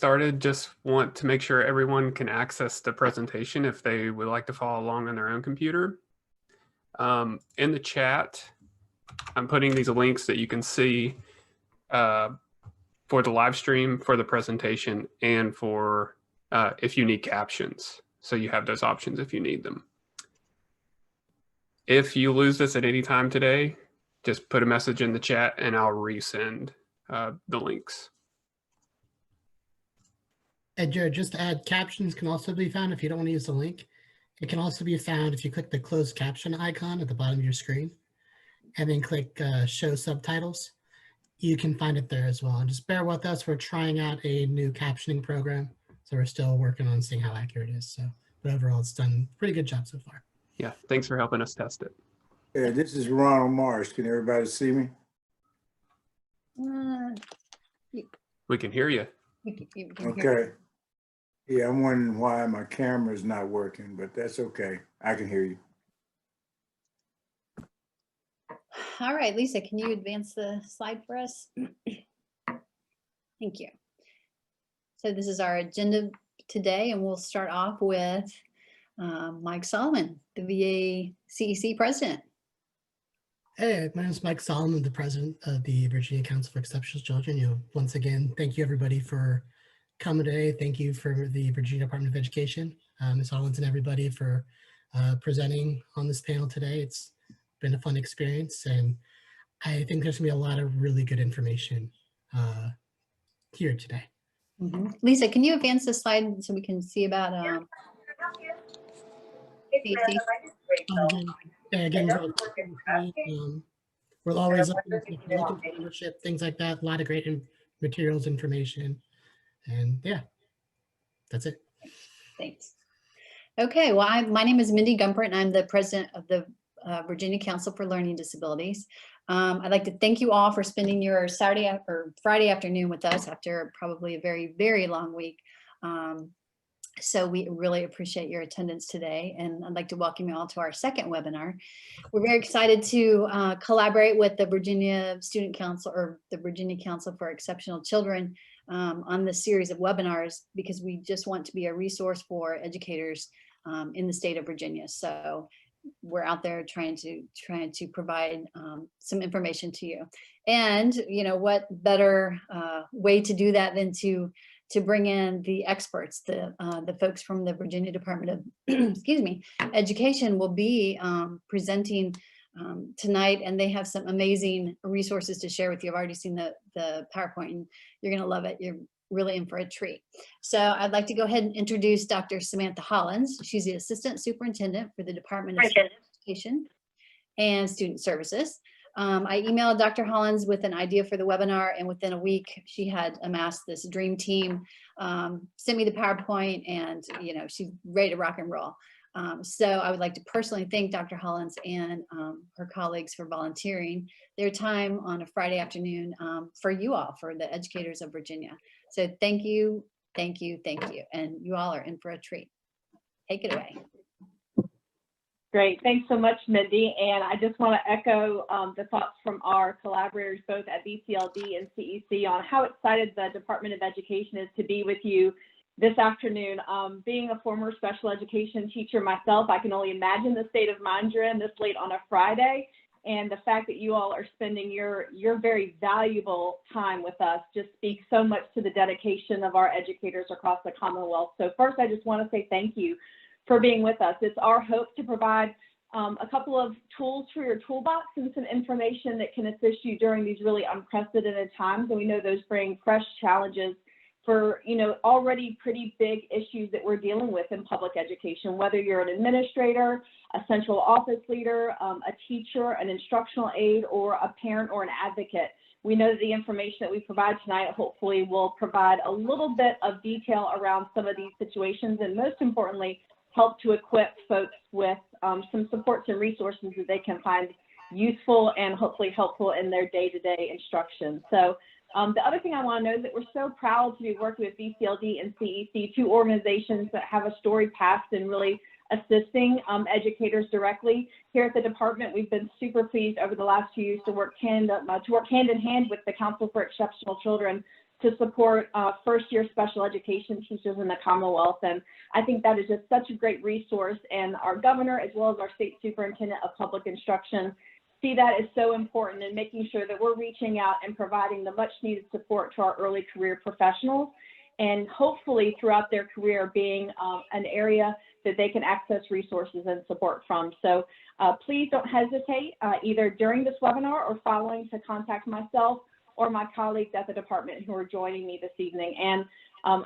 started, just want to make sure everyone can access the presentation if they would like to follow along on their own computer. In the chat, I'm putting these links that you can see for the live stream, for the presentation, and for if you need captions. So you have those options if you need them. If you lose this at any time today, just put a message in the chat and I'll resend the links. And Jared, just to add, captions can also be found if you don't want to use the link. It can also be found if you click the closed caption icon at the bottom of your screen and then click show subtitles. You can find it there as well. And just bear with us. We're trying out a new captioning program. So we're still working on seeing how accurate it is. So, but overall, it's done a pretty good job so far. Yeah, thanks for helping us test it. Yeah, this is Ronald Marsh. Can everybody see me? We can hear you. Okay. Yeah, I'm wondering why my camera is not working, but that's okay. I can hear you. All right, Lisa, can you advance the slide for us? Thank you. So this is our agenda today, and we'll start off with Mike Solomon, the VA CEC president. Hey, my name is Mike Solomon, the president of the Virginia Council for Exceptional Children. Once again, thank you everybody for coming today. Thank you for the Virginia Department of Education, Ms. Hollins and everybody for presenting on this panel today. It's been a fun experience, and I think there's gonna be a lot of really good information here today. Lisa, can you advance the slide so we can see about CEC? Again, we're always looking for membership, things like that. A lot of great materials, information, and yeah, that's it. Thanks. Okay, well, my name is Mindy Gumpert, and I'm the president of the Virginia Council for Learning Disabilities. I'd like to thank you all for spending your Saturday or Friday afternoon with us after probably a very, very long week. So we really appreciate your attendance today, and I'd like to welcome you all to our second webinar. We're very excited to collaborate with the Virginia Student Council or the Virginia Council for Exceptional Children on this series of webinars, because we just want to be a resource for educators in the state of Virginia. So we're out there trying to provide some information to you. And you know, what better way to do that than to bring in the experts, the folks from the Virginia Department of excuse me, Education will be presenting tonight, and they have some amazing resources to share with you. I've already seen the PowerPoint, and you're gonna love it. You're really in for a treat. So I'd like to go ahead and introduce Dr. Samantha Hollins. She's the Assistant Superintendent for the Department of Education and Student Services. I emailed Dr. Hollins with an idea for the webinar, and within a week she had amassed this dream team, sent me the PowerPoint, and you know, she's ready to rock and roll. So I would like to personally thank Dr. Hollins and her colleagues for volunteering their time on a Friday afternoon for you all, for the educators of Virginia. So thank you, thank you, thank you. And you all are in for a treat. Take it away. Great, thanks so much, Mindy. And I just want to echo the thoughts from our collaborators, both at VCLD and CEC, on how excited the Department of Education is to be with you this afternoon. Being a former special education teacher myself, I can only imagine the state of mind you're in this late on a Friday. And the fact that you all are spending your very valuable time with us just speaks so much to the dedication of our educators across the Commonwealth. So first, I just want to say thank you for being with us. It's our hope to provide a couple of tools for your toolbox and some information that can assist you during these really unprecedented times. And we know those bring fresh challenges for, you know, already pretty big issues that we're dealing with in public education, whether you're an administrator, a central office leader, a teacher, an instructional aide, or a parent or an advocate. We know that the information that we provide tonight hopefully will provide a little bit of detail around some of these situations, and most importantly, help to equip folks with some supports and resources that they can find useful and hopefully helpful in their day-to-day instruction. So the other thing I want to know is that we're so proud to be working with VCLD and CEC, two organizations that have a storied past in really assisting educators directly. Here at the department, we've been super pleased over the last few years to work hand in hand with the Council for Exceptional Children to support first-year special education teachers in the Commonwealth. And I think that is just such a great resource. And our governor, as well as our state superintendent of public instruction, see that as so important in making sure that we're reaching out and providing the much needed support to our early career professionals, and hopefully throughout their career being an area that they can access resources and support from. So please don't hesitate either during this webinar or following to contact myself or my colleagues at the department who are joining me this evening. And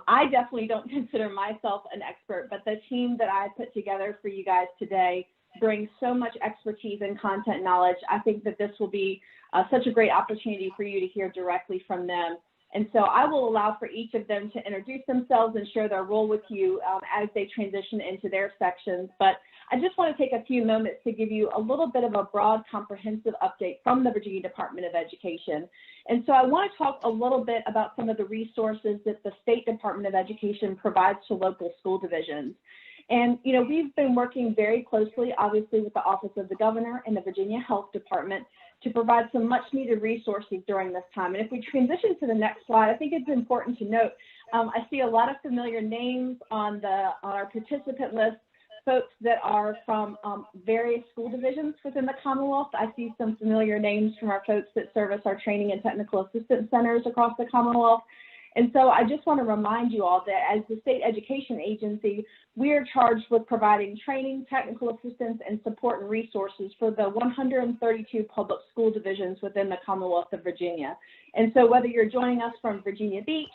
I definitely don't consider myself an expert, but the team that I put together for you guys today brings so much expertise and content knowledge. I think that this will be such a great opportunity for you to hear directly from them. And so I will allow for each of them to introduce themselves and share their role with you as they transition into their sections. But I just want to take a few moments to give you a little bit of a broad, comprehensive update from the Virginia Department of Education. And so I want to talk a little bit about some of the resources that the State Department of Education provides to local school divisions. And, you know, we've been working very closely, obviously, with the Office of the Governor and the Virginia Health Department to provide some much needed resources during this time. And if we transition to the next slide, I think it's important to note, I see a lot of familiar names on our participant list, folks that are from various school divisions within the Commonwealth. I see some familiar names from our folks that service our training and technical assistance centers across the Commonwealth. And so I just want to remind you all that as the state education agency, we are charged with providing training, technical assistance, and support and resources for the 132 public school divisions within the Commonwealth of Virginia. And so whether you're joining us from Virginia Beach,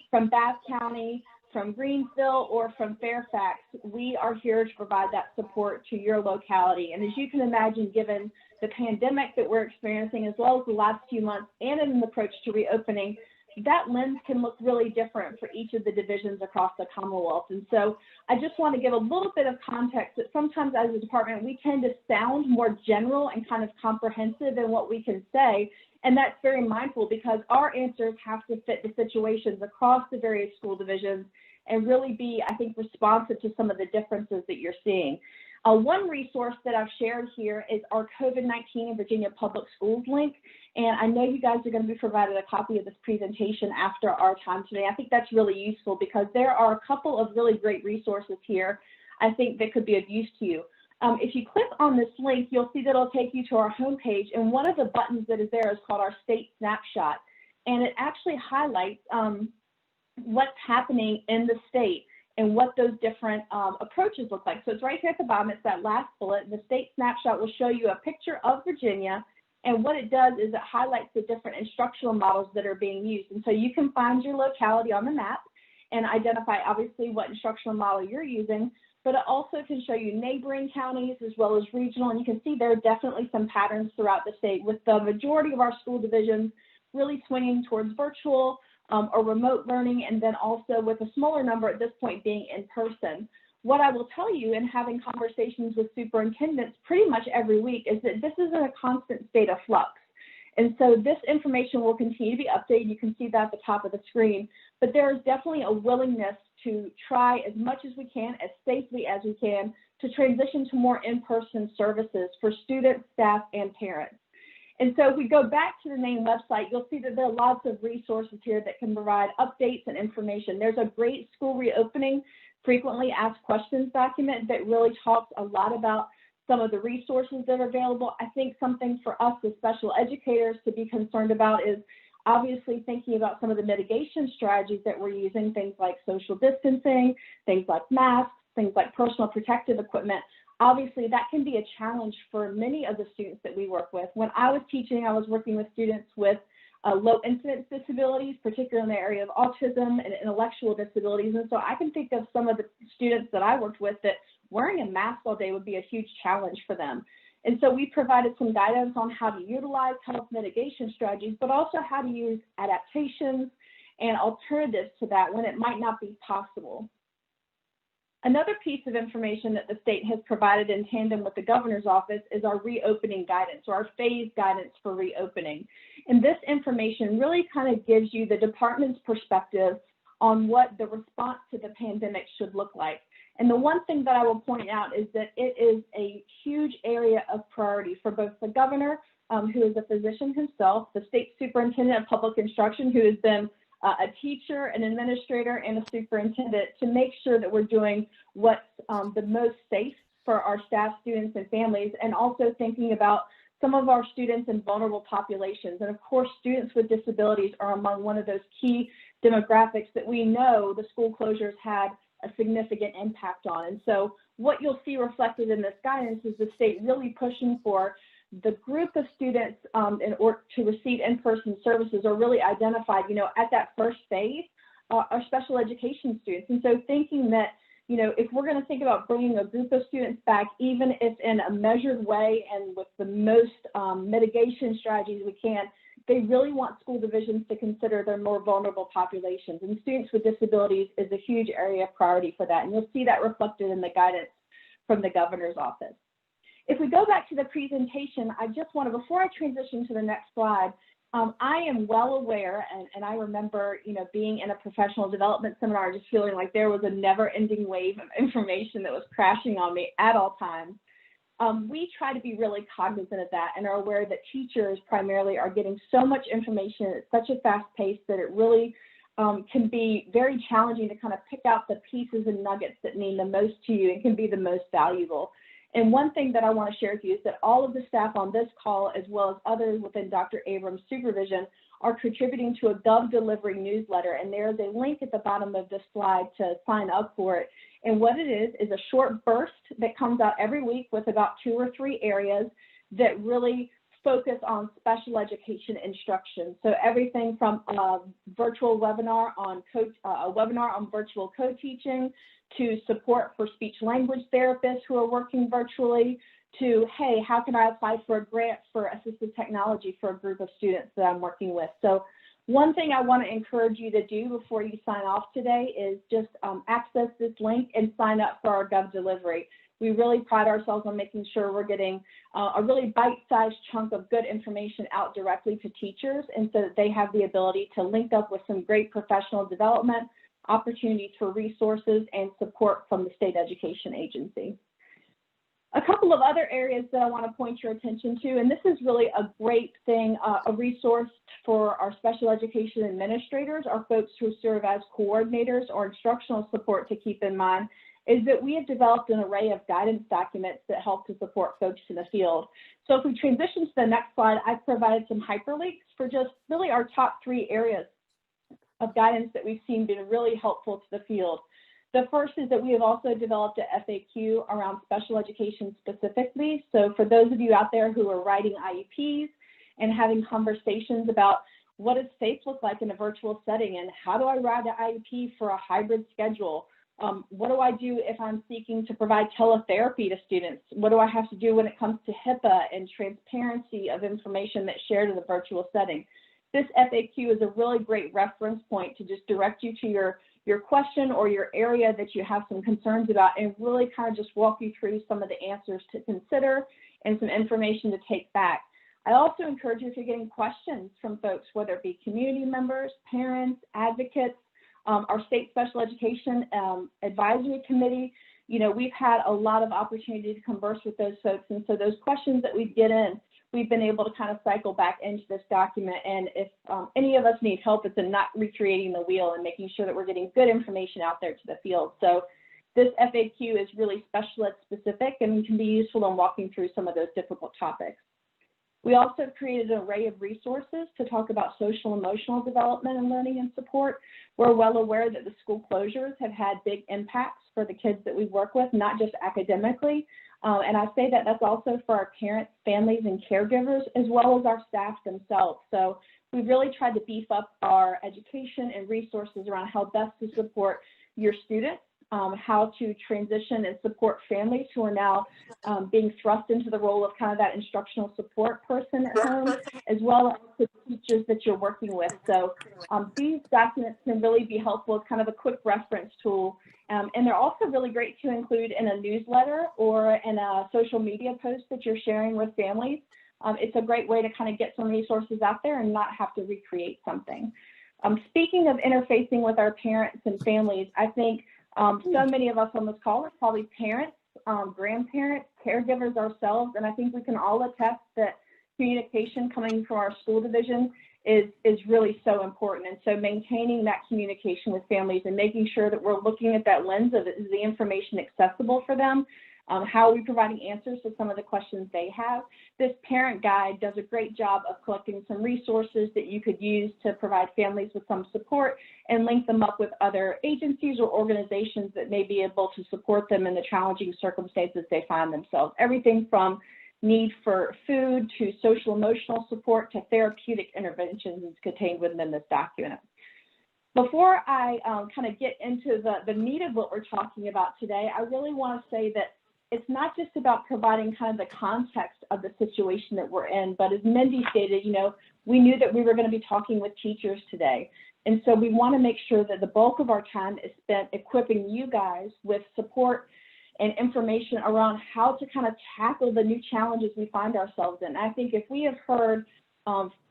from Bath County, from Greensville, or from Fairfax, we are here to provide that support to your locality. And as you can imagine, given the pandemic that we're experiencing, as well as the last few months and an approach to reopening, that lens can look really different for each of the divisions across the Commonwealth. And so I just want to give a little bit of context that sometimes as a department, we tend to sound more general and kind of comprehensive in what we can say. And that's very mindful because our answers have to fit the situations across the various school divisions and really be, I think, responsive to some of the differences that you're seeing. One resource that I've shared here is our COVID-19 in Virginia Public Schools link. And I know you guys are going to be provided a copy of this presentation after our time today. I think that's really useful because there are a couple of really great resources here, I think, that could be of use to you. If you click on this link, you'll see that it'll take you to our homepage. And one of the buttons that is there is called our State Snapshot. And it actually highlights what's happening in the state and what those different approaches look like. So it's right here at the bottom. It's that last bullet. The State Snapshot will show you a picture of Virginia. And what it does is it highlights the different instructional models that are being used. And so you can find your locality on the map and identify, obviously, what instructional model you're using. But it also can show you neighboring counties as well as regional. And you can see there are definitely some patterns throughout the state, with the majority of our school divisions really swinging towards virtual or remote learning, and then also with a smaller number at this point being in person. What I will tell you in having conversations with superintendents pretty much every week is that this is in a constant state of flux. And so this information will continue to be updated. You can see that at the top of the screen, but there is definitely a willingness to try as much as we can, as safely as we can, to transition to more in-person services for students, staff, and parents. And so if we go back to the main website, you'll see that there are lots of resources here that can provide updates and information. There's a great school reopening frequently asked questions document that really talks a lot about some of the resources that are available. I think something for us as special educators to be concerned about is obviously thinking about some of the mitigation strategies that we're using, things like social distancing, things like masks, things like personal protective equipment. Obviously, that can be a challenge for many of the students that we work with. When I was teaching, I was working with students with low incidence disabilities, particularly in the area of autism and intellectual disabilities. And so I can think of some of the students that I worked with that wearing a mask all day would be a huge challenge for them. And so we provided some guidance on how to utilize health mitigation strategies, but also how to use adaptations and alternatives to that when it might not be possible. Another piece of information that the state has provided in tandem with the governor's office is our reopening guidance, or our phased guidance for reopening. And this information really kind of gives you the department's perspective on what the response to the pandemic should look like. And the one thing that I will point out is that it is a huge area of priority for both the governor, who is a physician himself, the state superintendent of public instruction, who has been a teacher, an administrator, and a superintendent to make sure that we're doing what's the most safe for our staff, students, and families, and also thinking about some of our students in vulnerable populations. And of course, students with disabilities are among one of those key demographics that we know the school closures had a significant impact on. And so what you'll see reflected in this guidance is the state really pushing for the group of students in order to receive in-person services are really identified, at that first phase are special education students. And so thinking that, if we're going to think about bringing a group of students back, even if in a measured way and with the most mitigation strategies we can, they really want school divisions to consider their more vulnerable populations. And students with disabilities is a huge area of priority for that. And you'll see that reflected in the guidance from the governor's office. If we go back to the presentation, I just want to, before I transition to the next slide, I am well aware, and I remember, being in a professional development seminar, just feeling like there was a never-ending wave of information that was crashing on me at all times. We try to be really cognizant of that and are aware that teachers primarily are getting so much information at such a fast pace that it really can be very challenging to kind of pick out the pieces and nuggets that mean the most to you and can be the most valuable. And one thing that I want to share with you is that all of the staff on this call, as well as others within Dr. Abrams' supervision, are contributing to a Gov Delivery newsletter. And there is a link at the bottom of this slide to sign up for it. And what it is a short burst that comes out every week with about 2 or 3 areas that really focus on special education instruction. So everything from a virtual webinar on virtual co-teaching, to support for speech language therapists who are working virtually, to, hey, how can I apply for a grant for assistive technology for a group of students that I'm working with? So one thing I want to encourage you to do before you sign off today is just access this link and sign up for our Gov Delivery. We really pride ourselves on making sure we're getting a really bite-sized chunk of good information out directly to teachers, and so that they have the ability to link up with some great professional development, opportunities for resources, and support from the state education agency. A couple of other areas that I want to point your attention to, and this is really a great thing, a resource for our special education administrators, our folks who serve as coordinators or instructional support to keep in mind, is that we have developed an array of guidance documents that help to support folks in the field. So if we transition to the next slide, I've provided some hyperlinks for just really our top 3 areas of guidance that we've seen been really helpful to the field. The first is that we have also developed a FAQ around special education specifically. So for those of you out there who are writing IEPs and having conversations about what does safe look like in a virtual setting, and how do I write an IEP for a hybrid schedule? What do I do if I'm seeking to provide teletherapy to students? What do I have to do when it comes to HIPAA and transparency of information that's shared in the virtual setting? This FAQ is a really great reference point to just direct you to your question or your area that you have some concerns about, and really kind of just walk you through some of the answers to consider and some information to take back. I also encourage you, if you're getting questions from folks, whether it be community members, parents, advocates, our state special education advisory committee, we've had a lot of opportunity to converse with those folks. And so those questions that we get in, we've been able to kind of cycle back into this document. And if any of us need help, it's in not recreating the wheel and making sure that we're getting good information out there to the field. So this FAQ is really special ed specific and can be useful in walking through some of those difficult topics. We also created an array of resources to talk about social emotional development and learning and support. We're well aware that the school closures have had big impacts for the kids that we work with, not just academically. And I say that that's also for our parents, families, and caregivers, as well as our staff themselves. So we've really tried to beef up our education and resources around how best to support your students, how to transition and support families who are now being thrust into the role of kind of that instructional support person at home, as well as the teachers that you're working with. So these documents can really be helpful as kind of a quick reference tool. And they're also really great to include in a newsletter or in a social media post that you're sharing with families. It's a great way to kind of get some resources out there and not have to recreate something. Speaking of interfacing with our parents and families, I think so many of us on this call are probably parents, grandparents, caregivers ourselves, and I think we can all attest that communication coming from our school division is really so important. And so maintaining that communication with families and making sure that we're looking at that lens of, is the information accessible for them? How are we providing answers to some of the questions they have? This parent guide does a great job of collecting some resources that you could use to provide families with some support and link them up with other agencies or organizations that may be able to support them in the challenging circumstances they find themselves. Everything from need for food to social emotional support to therapeutic interventions is contained within this document. Before I kind of get into the meat of what we're talking about today, I really want to say that it's not just about providing kind of the context of the situation that we're in, but as Mindy stated, you know, we knew that we were going to be talking with teachers today. And so we want to make sure that the bulk of our time is spent equipping you guys with support and information around how to kind of tackle the new challenges we find ourselves in. I think if we have heard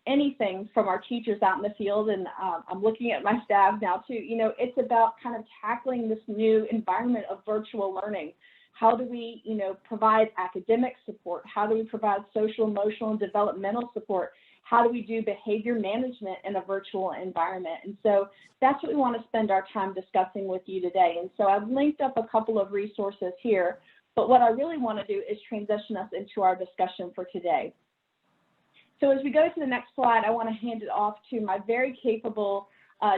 anything from our teachers out in the field, and I'm looking at my staff now too, you know, it's about kind of tackling this new environment of virtual learning. How do we, you know, provide academic support? How do we provide social, emotional, and developmental support? How do we do behavior management in a virtual environment? And so that's what we want to spend our time discussing with you today. And so I've linked up a couple of resources here, but what I really want to do is transition us into our discussion for today. So as we go to the next slide, I want to hand it off to my very capable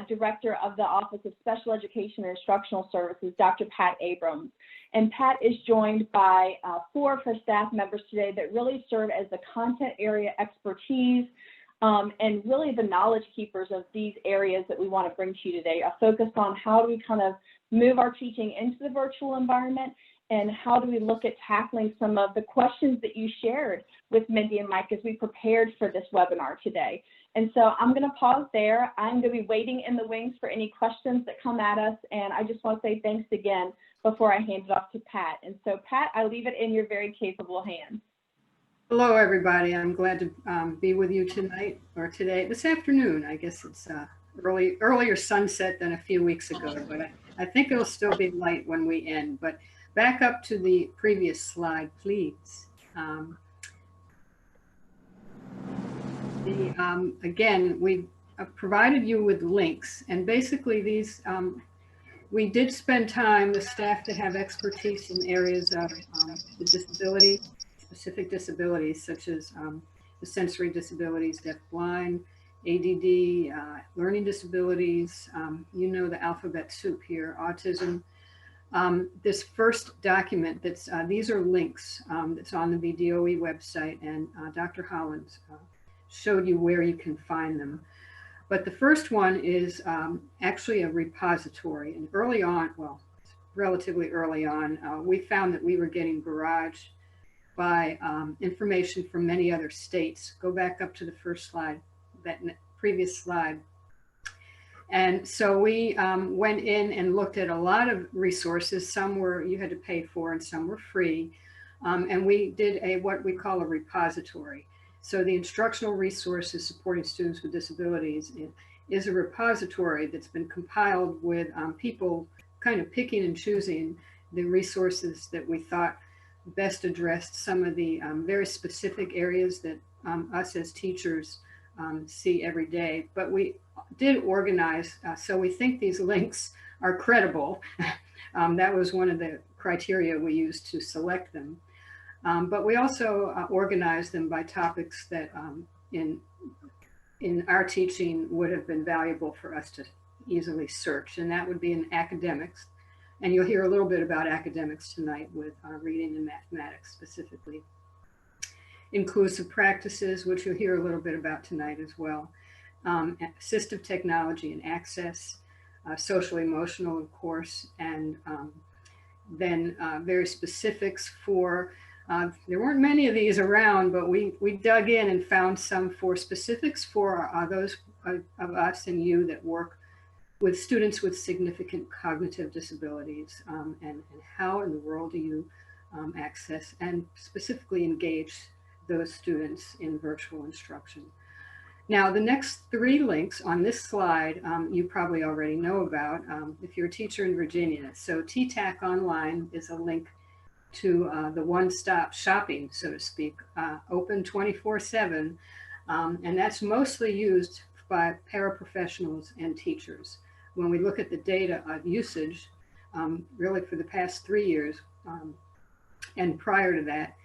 Director of the Office of Special Education and Instructional Services, Dr. Pat Abrams. And Pat is joined by 4 of her staff members today that really serve as the content area expertise and really the knowledge keepers of these areas that we want to bring to you today. A focus on how do we kind of move our teaching into the virtual environment, and how do we look at tackling some of the questions that you shared with Mindy and Mike as we prepared for this webinar today. And so I'm going to pause there. I'm going to be waiting in the wings for any questions that come at us. And I just want to say thanks again before I hand it off to Pat. And so Pat, I leave it in your very capable hands. Hello, everybody. I'm glad to be with you tonight, or today, this afternoon. I guess it's earlier sunset than a few weeks ago, but I think it'll still be light when we end. But back up to the previous slide, please. Again, we provided you with links, and basically these, we did spend time, the staff that have expertise in areas of the disability, specific disabilities such as the sensory disabilities, deaf, blind, ADD, learning disabilities, you know the alphabet soup here, autism. This first document that's, these are links that's on the VDOE website, and Dr. Hollins showed you where you can find them. But the first one is actually a repository. And early on, well, relatively early on, we found that we were getting barraged by information from many other states. Go back up to the first slide, that previous slide. And so we went in and looked at a lot of resources. Some were you had to pay for and some were free. And we did what we call a repository. So the Instructional Resources Supporting Students with Disabilities is a repository that's been compiled with people kind of picking and choosing the resources that we thought best addressed some of the very specific areas that us as teachers see every day. But we did organize, so we think these links are credible. That was one of the criteria we used to select them. But we also organized them by topics that in our teaching would have been valuable for us to easily search, and that would be in academics. And you'll hear a little bit about academics tonight with reading and mathematics specifically. Inclusive practices, which you'll hear a little bit about tonight as well. Assistive technology and access, social emotional, of course, and then very specifics for, there weren't many of these around, but we dug in and found some for specifics for those of us and you that work with students with significant cognitive disabilities, and how in the world do you access and specifically engage those students in virtual instruction. Now, the next 3 links on this slide, you probably already know about if you're a teacher in Virginia. So TTAC Online is a link to the one-stop shopping, so to speak, open 24/7 And that's mostly used by paraprofessionals and teachers. When we look at the data on usage, really for the past 3 years, and prior to that,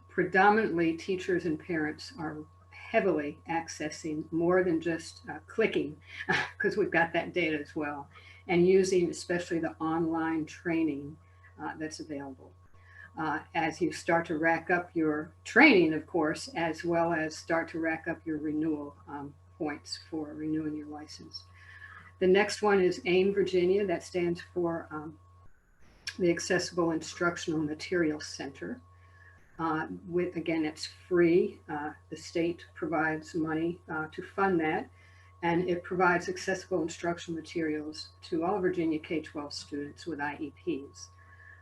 predominantly teachers and parents are heavily accessing more than just clicking, because we've got that data as well, and using especially the online training that's available. As you start to rack up your training, of course, as well as start to rack up your renewal points for renewing your license. The next one is AIM Virginia. That stands for the Accessible Instructional Materials Center. Again, it's free. The state provides money to fund that, and it provides accessible instructional materials to all Virginia K-12 students with IEPs.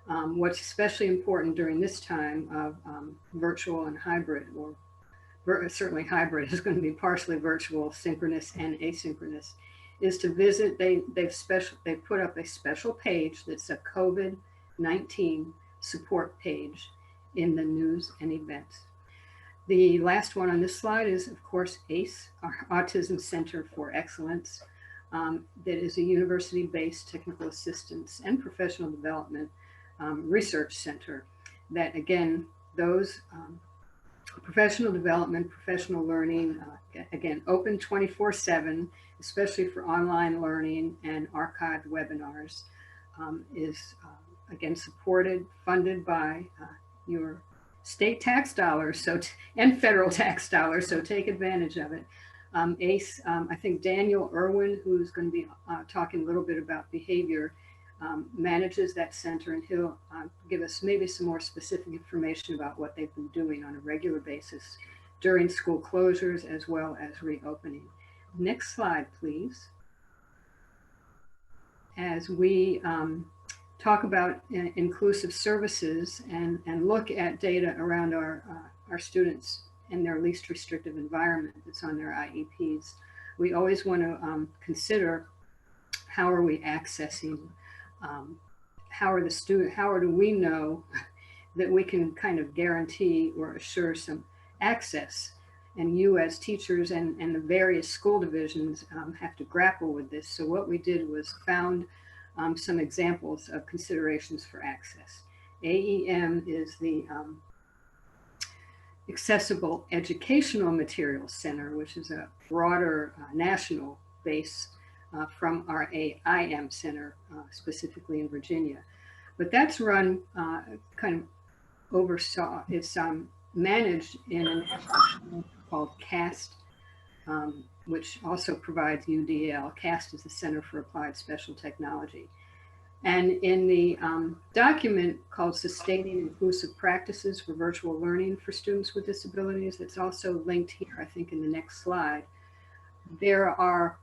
What's especially important during this time of virtual and hybrid, or certainly hybrid is going to be partially virtual, synchronous and asynchronous, is to visit. They put up a special page that's a COVID-19 support page in the news and events. The last one on this slide is, of course, ACE, our Autism Center for Excellence. That is a university-based technical assistance and professional development research center that, again, those professional development, professional learning, again, open 24/7, especially for online learning and archived webinars, is again supported, funded by your state tax dollars, and federal tax dollars, so take advantage of it. ACE, I think Daniel Irwin, who's going to be talking a little bit about behavior, manages that center, and he'll give us maybe some more specific information about what they've been doing on a regular basis during school closures as well as reopening. Next slide, please. As we talk about inclusive services and look at data around our students and their least restrictive environment that's on their IEPs, we always want to consider how are we accessing, how do we know that we can kind of guarantee or assure some access. And you as teachers and the various school divisions have to grapple with this. So what we did was found some examples of considerations for access. AEM is the Accessible Educational Materials Center, which is a broader national base from our AIM Center, specifically in Virginia. But that's run kind of it's managed in an institution called CAST, which also provides UDL. CAST is the Center for Applied Special Technology. And in the document called Sustaining Inclusive Practices for Virtual Learning for Students with Disabilities, it's also linked here, I think, in the next slide. There are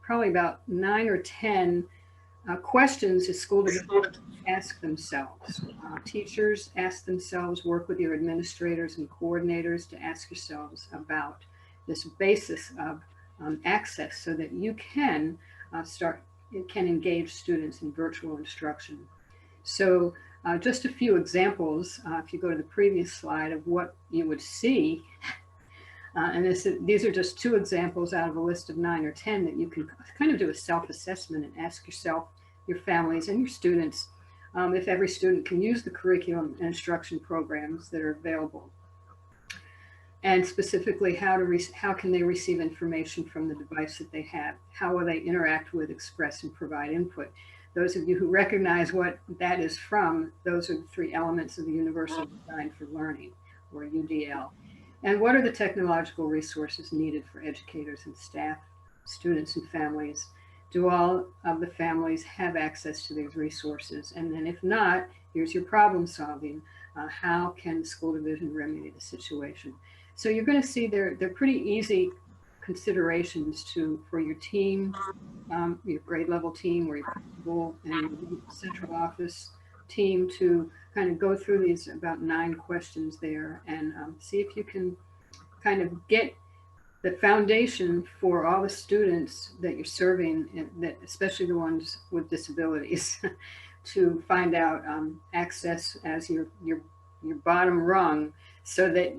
probably about 9 or 10 questions that school divisions ask themselves. Teachers ask themselves, work with your administrators and coordinators to ask yourselves about this basis of access so that you can engage students in virtual instruction. So just a few examples, if you go to the previous slide, of what you would see. And these are just 2 examples out of a list of 9 or 10 that you can kind of do a self-assessment and ask yourself, your families, and your students if every student can use the curriculum and instruction programs that are available. And specifically, how can they receive information from the device that they have? How will they interact with, express, and provide input? Those of you who recognize what that is from, those are the 3 elements of the Universal Design for Learning, or UDL. And what are the technological resources needed for educators and staff, students and families? Do all of the families have access to these resources? And then if not, here's your problem solving. How can the school division remedy the situation? So you're going to see they're pretty easy considerations for your team, your grade level team, or your principal and central office team to kind of go through these about 9 questions there and see if you can kind of get the foundation for all the students that you're serving, that especially the ones with disabilities, to find out access as your bottom rung, so that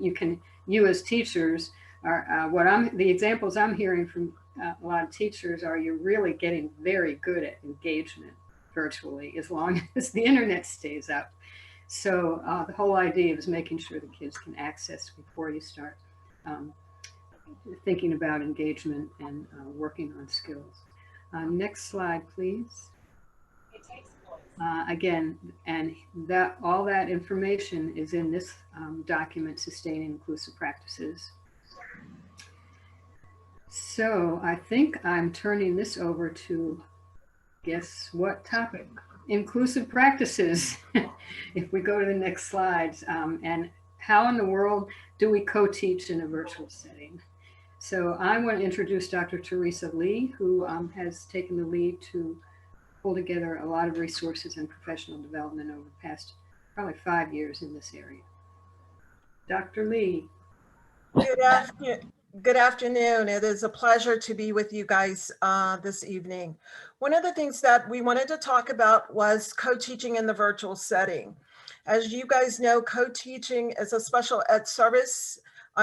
you as teachers the examples I'm hearing from a lot of teachers are you're really getting very good at engagement virtually as long as the internet stays up. So the whole idea is making sure the kids can access before you start thinking about engagement and working on skills. Next slide, please. Again, and that all that information is in this document, Sustaining Inclusive Practices. So I think I'm turning this over to, guess what topic? Inclusive practices. If we go to the next slides, and how in the world do we co-teach in a virtual setting? So I want to introduce Dr. Teresa Lee, who has taken the lead to pull together a lot of resources and professional development over the past probably 5 years in this area. Dr. Lee. Good afternoon. It is a pleasure to be with you guys this evening. One of the things that we wanted to talk about was co-teaching in the virtual setting. As you guys know, co-teaching is a special ed service.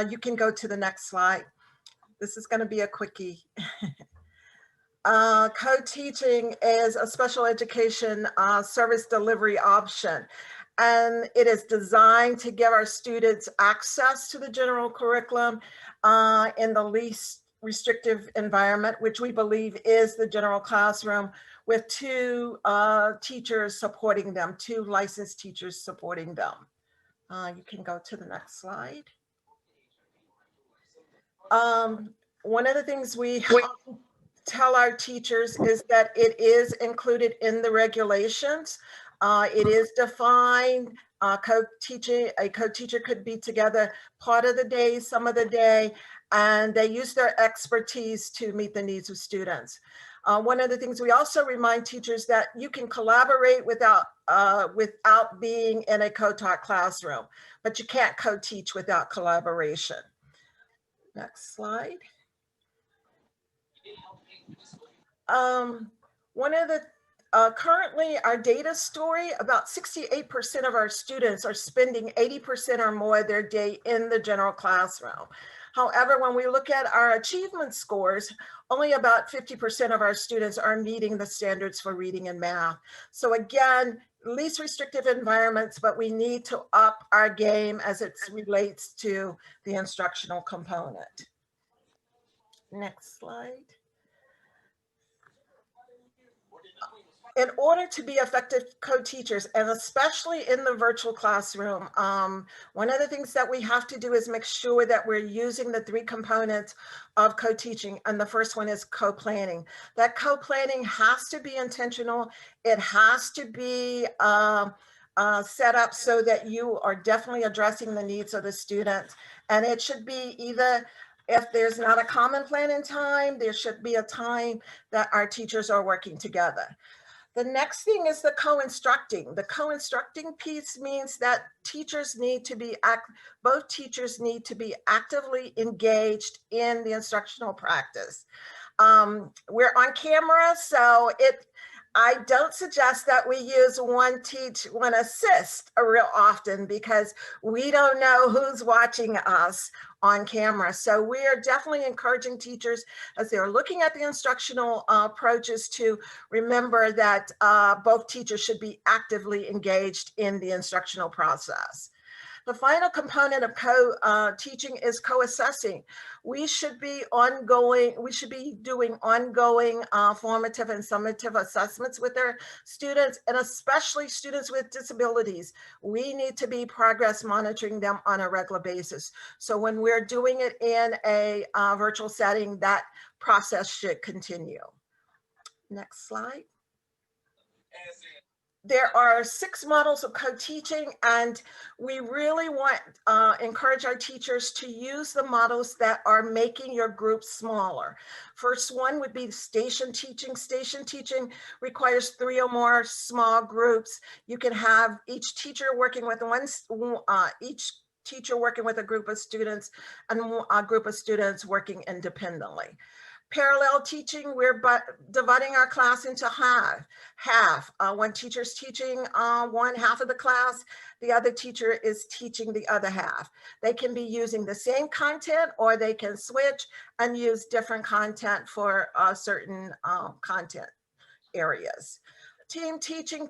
You can go to the next slide. This is going to be a quickie. Co-teaching is a special education service delivery option, and it is designed to give our students access to the general curriculum in the least restrictive environment, which we believe is the general classroom, with two teachers supporting them, two licensed teachers supporting them. You can go to the next slide. One of the things we tell our teachers is that it is included in the regulations. It is defined. A co-teacher could be together part of the day, some of the day, and they use their expertise to meet the needs of students. One of the things we also remind teachers that you can collaborate without being in a co-taught classroom, but you can't co-teach without collaboration. Next slide. One of the currently our data story, about 68% of our students are spending 80% or more of their day in the general classroom. However, when we look at our achievement scores, only about 50% of our students are meeting the standards for reading and math. So again, least restrictive environments, but we need to up our game as it relates to the instructional component. Next slide. In order to be effective co-teachers, and especially in the virtual classroom, one of the things that we have to do is make sure that we're using the 3 components of co-teaching. And the first one is co-planning. That co-planning has to be intentional. It has to be set up so that you are definitely addressing the needs of the students. And it should be either, if there's not a common plan in time, there should be a time that our teachers are working together. The next thing is the co-instructing. The co-instructing piece means that both teachers need to be actively engaged in the instructional practice. We're on camera, so I don't suggest that we use one teach, one assist real often, because we don't know who's watching us on camera. So we are definitely encouraging teachers as they're looking at the instructional approaches to remember that both teachers should be actively engaged in the instructional process. The final component of co-teaching is co-assessing. We should be doing ongoing formative and summative assessments with our students, and especially students with disabilities. We need to be progress monitoring them on a regular basis. So when we're doing it in a virtual setting, that process should continue. Next slide. There are 6 models of co-teaching, and we really want encourage our teachers to use the models that are making your group smaller. First one would be station teaching. Station teaching requires 3 or more small groups. You can have each teacher working with a group of students, and a group of students working independently. Parallel teaching, we're dividing our class into half. One teacher's teaching one half of the class, the other teacher is teaching the other half. They can be using the same content, or they can switch and use different content for certain content areas. Team teaching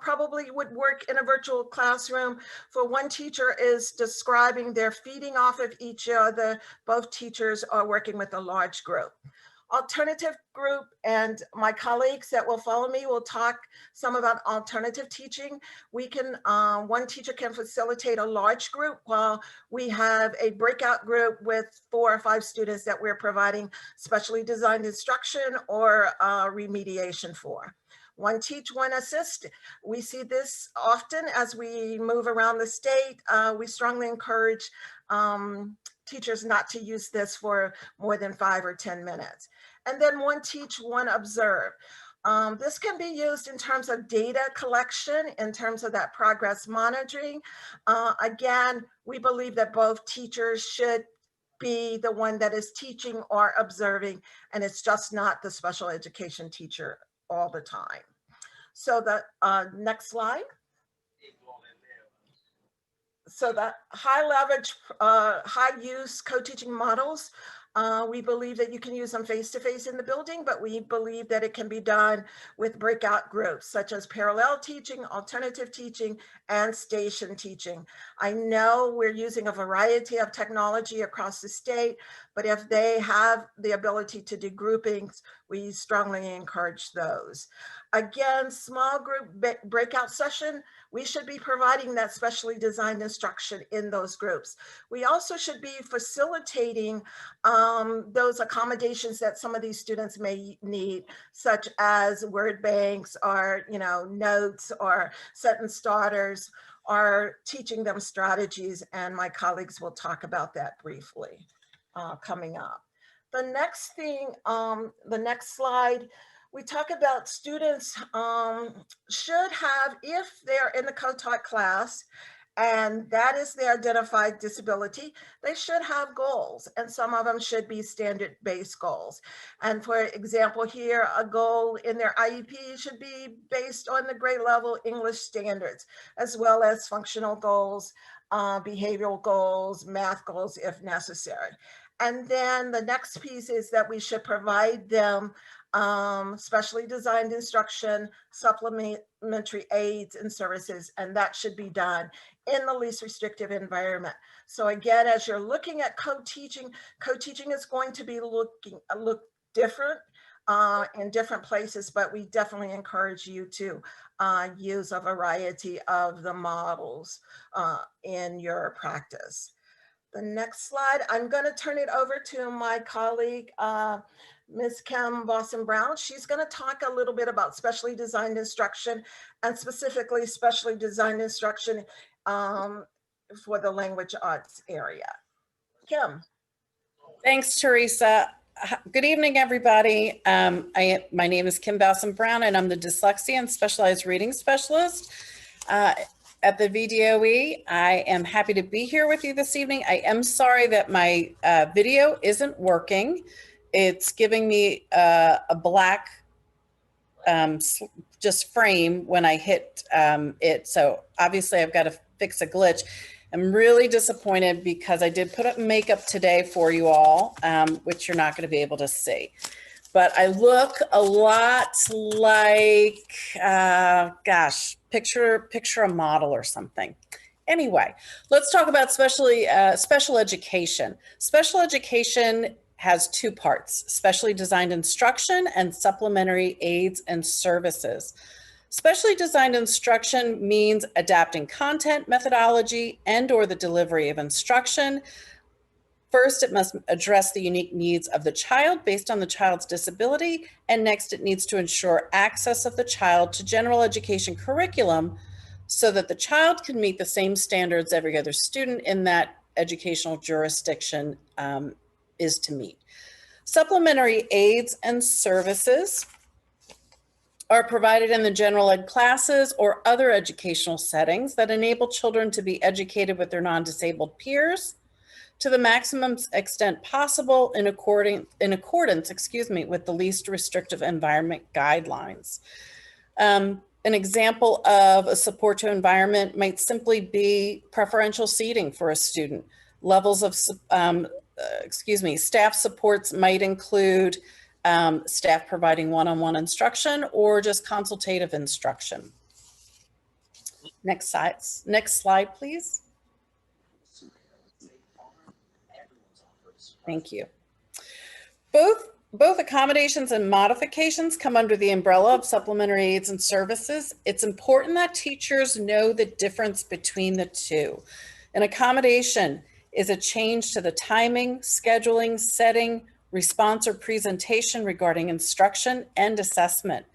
probably would work in a virtual classroom. For one teacher is describing, they're feeding off of each other. Both teachers are working with a large group. Alternative group, and my colleagues that will follow me will talk some about alternative teaching. We can, one teacher can facilitate a large group while we have a breakout group with 4 or 5 students that we're providing specially designed instruction or remediation for. One teach, one assist. We see this often as we move around the state. We strongly encourage teachers not to use this for more than 5 or 10 minutes. And then one teach, one observe. This can be used in terms of data collection, in terms of that progress monitoring. Again, we believe that both teachers should be the one that is teaching or observing, and it's just not the special education teacher all the time. So the next slide. So the high leverage, high use co-teaching models, we believe that you can use them face-to-face in the building, but we believe that it can be done with breakout groups such as parallel teaching, alternative teaching, and station teaching. I know we're using a variety of technology across the state, but if they have the ability to do groupings, we strongly encourage those. Again, small group breakout session, we should be providing that specially designed instruction in those groups. We also should be facilitating those accommodations that some of these students may need, such as word banks or, you know, notes or sentence starters, or teaching them strategies. And my colleagues will talk about that briefly coming up. The next thing, the next slide, we talk about students should have, if they're in the co-taught class, and that is their identified disability, they should have goals, and some of them should be standard-based goals. And for example here, a goal in their IEP should be based on the grade level English standards, as well as functional goals, behavioral goals, math goals if necessary. And then the next piece is that we should provide them specially designed instruction, supplementary aids and services, and that should be done in the least restrictive environment. So again, as you're looking at co-teaching is going to be look different in different places, but we definitely encourage you to use a variety of the models in your practice. The next slide, I'm going to turn it over to my colleague, Ms. Kim Boston-Brown. She's going to talk a little bit about specially designed instruction, and specifically specially designed instruction for the language arts area. Kim. Thanks, Teresa. Good evening, everybody. My name is Kim Boston-Brown, and I'm the dyslexia and specialized reading specialist at the VDOE. I am happy to be here with you this evening. I am sorry that my video isn't working. It's giving me a black just frame when I hit it. So obviously I've got to fix a glitch. I'm really disappointed because I did put up makeup today for you all, which you're not going to be able to see. But I look a lot like, gosh, picture a model or something. Anyway, let's talk about special education. Special education has 2 parts: specially designed instruction and supplementary aids and services. Specially designed instruction means adapting content, methodology, and/or the delivery of instruction. First, it must address the unique needs of the child based on the child's disability, and next, it needs to ensure access of the child to general education curriculum so that the child can meet the same standards every other student in that educational jurisdiction is to meet. Supplementary aids and services are provided in the general ed classes or other educational settings that enable children to be educated with their non-disabled peers, to the maximum extent possible in accordance, with the least restrictive environment guidelines. An example of a support to environment might simply be preferential seating for a student. Levels of, staff supports might include staff providing one-on-one instruction or just consultative instruction. Next slide, please. Thank you. Both accommodations and modifications come under the umbrella of supplementary aids and services. It's important that teachers know the difference between the two. An accommodation is a change to the timing, scheduling, setting, response, or presentation regarding instruction and assessment.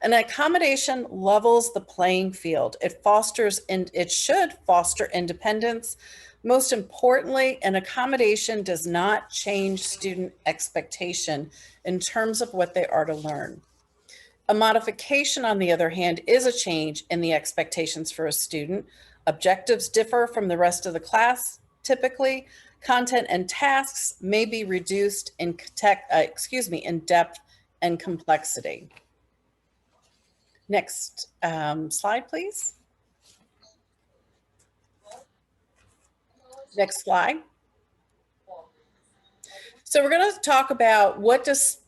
An accommodation levels the playing field. It should foster independence. Most importantly, an accommodation does not change student expectation in terms of what they are to learn. A modification, on the other hand, is a change in the expectations for a student. Objectives differ from the rest of the class. Typically, content and tasks may be reduced in depth and complexity. Next slide, please. Next slide. So we're going to talk about what does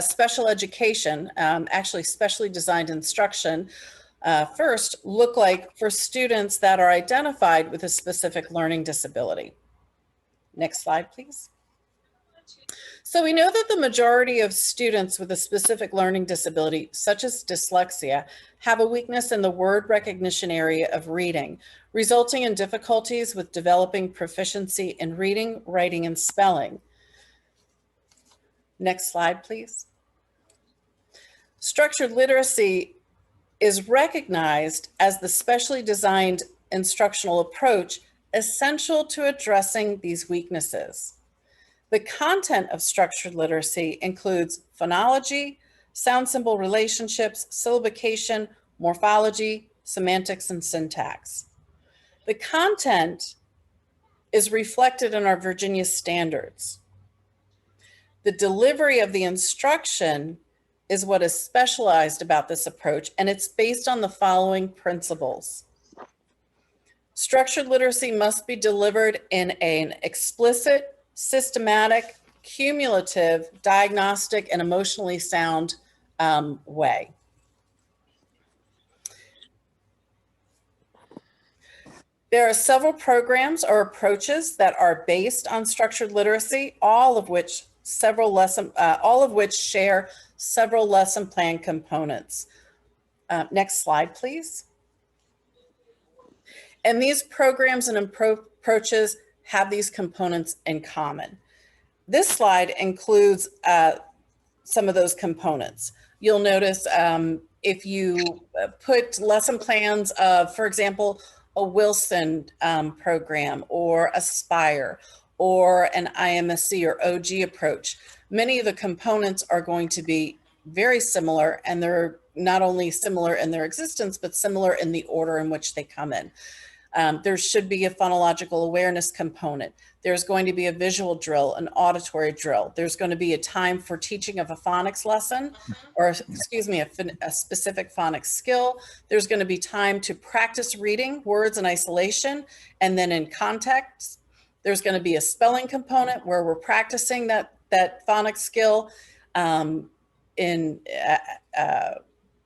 special education, actually specially designed instruction, first look like for students that are identified with a specific learning disability. Next slide, please. So we know that the majority of students with a specific learning disability, such as dyslexia, have a weakness in the word recognition area of reading, resulting in difficulties with developing proficiency in reading, writing, and spelling. Next slide, please. Structured literacy is recognized as the specially designed instructional approach essential to addressing these weaknesses. The content of structured literacy includes phonology, sound symbol relationships, syllabication, morphology, semantics, and syntax. The content is reflected in our Virginia standards. The delivery of the instruction is what is specialized about this approach, and it's based on the following principles. Structured literacy must be delivered in an explicit, systematic, cumulative, diagnostic, and emotionally sound way. There are several programs or approaches that are based on structured literacy, all of which share several lesson plan components. Next slide, please. And these programs and approaches have these components in common. This slide includes some of those components. You'll notice if you put lesson plans of, for example, a Wilson program or Aspire or an IMSC or OG approach, many of the components are going to be very similar, and they're not only similar in their existence, but similar in the order in which they come in. There should be a phonological awareness component. There's going to be a visual drill, an auditory drill. There's going to be a time for teaching of a phonics lesson, or excuse me, a specific phonics skill. There's going to be time to practice reading words in isolation and then in context. There's going to be a spelling component where we're practicing that phonics skill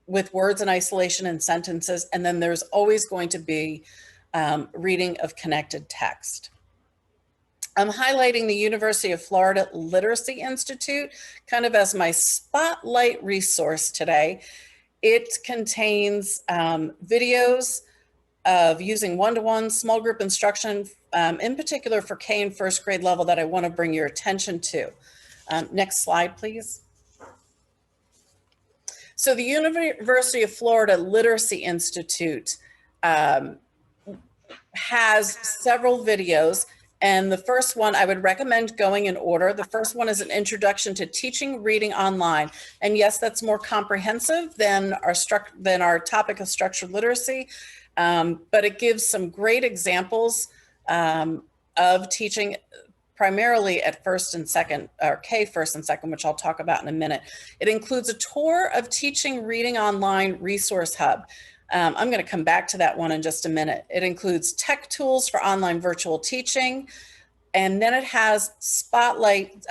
with words in isolation and sentences. And then there's always going to be reading of connected text. I'm highlighting the University of Florida Literacy Institute kind of as my spotlight resource today. It contains videos of using one-to-one small group instruction, in particular for K and first grade level, that I want to bring your attention to. Next slide, please. So the University of Florida Literacy Institute has several videos, and the first one I would recommend going in order. The first one is an introduction to teaching reading online, and yes, that's more comprehensive than our topic of structured literacy, but it gives some great examples of teaching primarily at first and second, or K first and second, which I'll talk about in a minute. It includes a tour of Teaching Reading Online Resource Hub. I'm going to come back to that one in just a minute. It includes tech tools for online virtual teaching. And then it has Spotlight,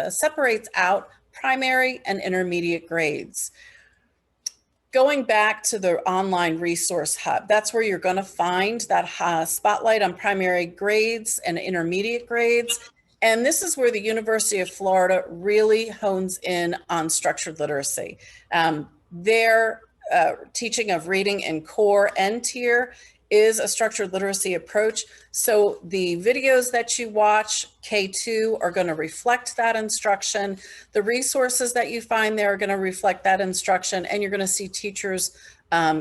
separates out primary and intermediate grades. Going back to the online resource hub, that's where you're going to find that spotlight on primary grades and intermediate grades. And this is where the University of Florida really hones in on structured literacy. Their teaching of reading in core and tier is a structured literacy approach. So the videos that you watch, K2, are going to reflect that instruction. The resources that you find there are going to reflect that instruction, and you're going to see teachers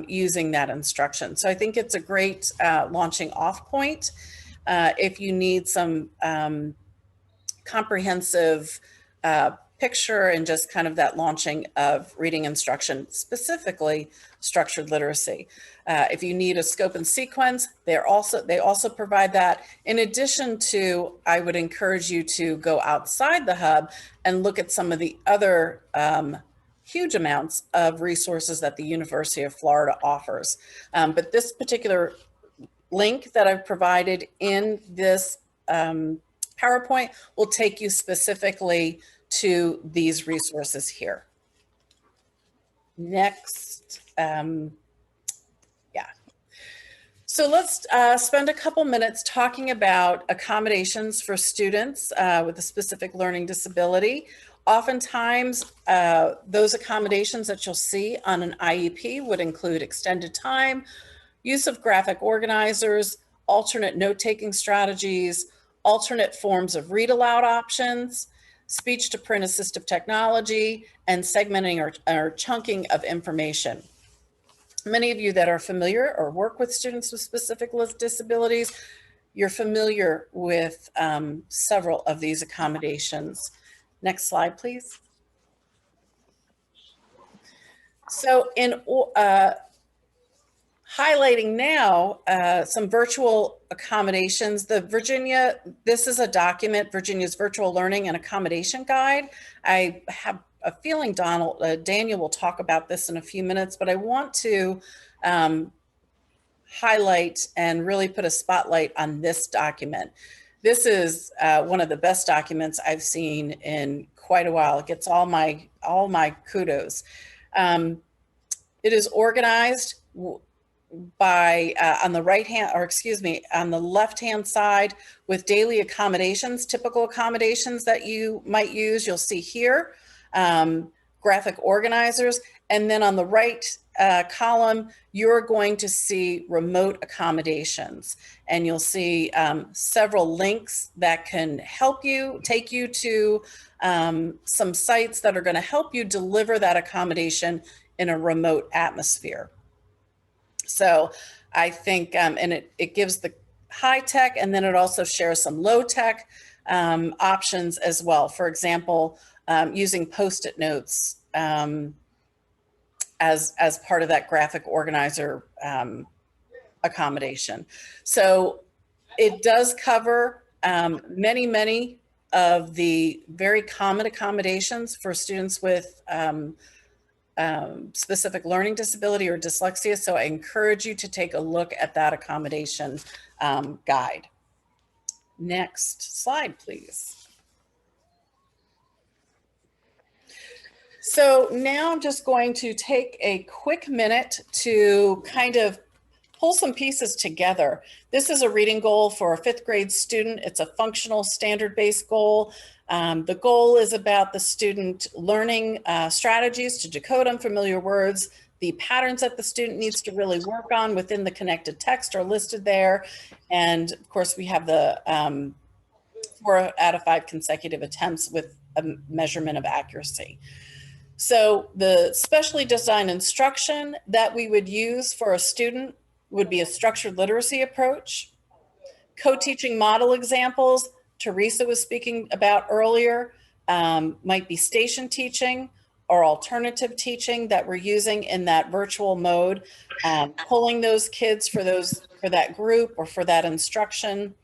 using that instruction. So I think it's a great launching off point if you need some comprehensive picture and just kind of that launching of reading instruction, specifically structured literacy. If you need a scope and sequence, they also provide that. In addition to, I would encourage you to go outside the hub and look at some of the other huge amounts of resources that the University of Florida offers. But this particular link that I've provided in this PowerPoint will take you specifically to these resources here. Next, So let's spend a couple minutes talking about accommodations for students with a specific learning disability. Oftentimes, those accommodations that you'll see on an IEP would include extended time, use of graphic organizers, alternate note-taking strategies, alternate forms of read aloud options, speech to print assistive technology, and segmenting or chunking of information. Many of you that are familiar or work with students with specific disabilities, you're familiar with several of these accommodations. Next slide, please. So in highlighting now some virtual accommodations, this is a document, Virginia's Virtual Learning and Accommodation Guide. I have a feeling Daniel will talk about this in a few minutes, but I want to highlight and really put a spotlight on this document. This is one of the best documents I've seen in quite a while. It gets all my kudos. It is organized by on the right hand, or excuse me, on the left hand side with daily accommodations, typical accommodations that you might use. You'll see here graphic organizers, and then on the right column you're going to see remote accommodations, and you'll see several links that can help you take you to some sites that are going to help you deliver that accommodation in a remote atmosphere. So I think, and it gives the high tech, and then it also shares some low tech options as well. For example, using Post-it notes as part of that graphic organizer accommodation. So it does cover many of the very common accommodations for students with specific learning disability or dyslexia. So I encourage you to take a look at that accommodation guide. Next slide, please. So now I'm just going to take a quick minute to kind of pull some pieces together. This is a reading goal for a 5th grade student. It's a functional standard-based goal. The goal is about the student learning strategies to decode unfamiliar words. The patterns that the student needs to really work on within the connected text are listed there. And of course, we have the 4 out of 5 consecutive attempts with a measurement of accuracy. So the specially designed instruction that we would use for a student would be a structured literacy approach. Co-teaching model examples Teresa was speaking about earlier might be station teaching or alternative teaching that we're using in that virtual mode, pulling those kids for that group or for that instruction.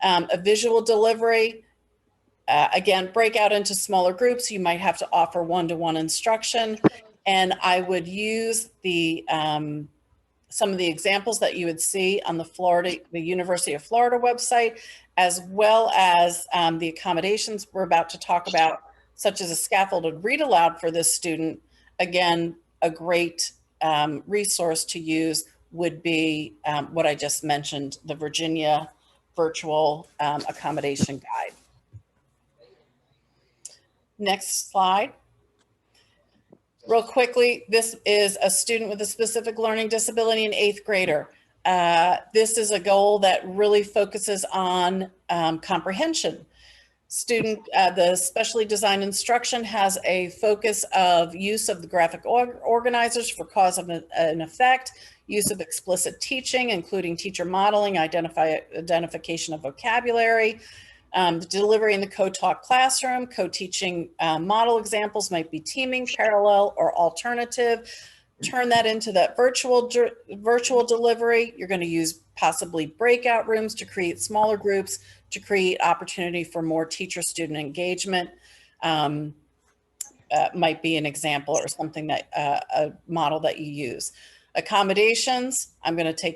A visual delivery, again, break out into smaller groups. You might have to offer one-to-one instruction. And I would use the some of the examples that you would see on the University of Florida website, as well as the accommodations we're about to talk about, such as a scaffolded read aloud for this student. Again, a great resource to use would be what I just mentioned, the Virginia Virtual Accommodation Guide. Next slide. Real quickly, this is a student with a specific learning disability, an 8th grader. This is a goal that really focuses on comprehension. The specially designed instruction has a focus of use of the graphic organizers for cause and effect, use of explicit teaching, including teacher modeling, identification of vocabulary, the delivery in the co-taught classroom. Co-teaching model examples might be teaming, parallel, or alternative. Turn that into that virtual delivery. You're going to use possibly breakout rooms to create smaller groups, to create opportunity for more teacher-student engagement. Might be an example or something that a model that you use. Accommodations, I'm going to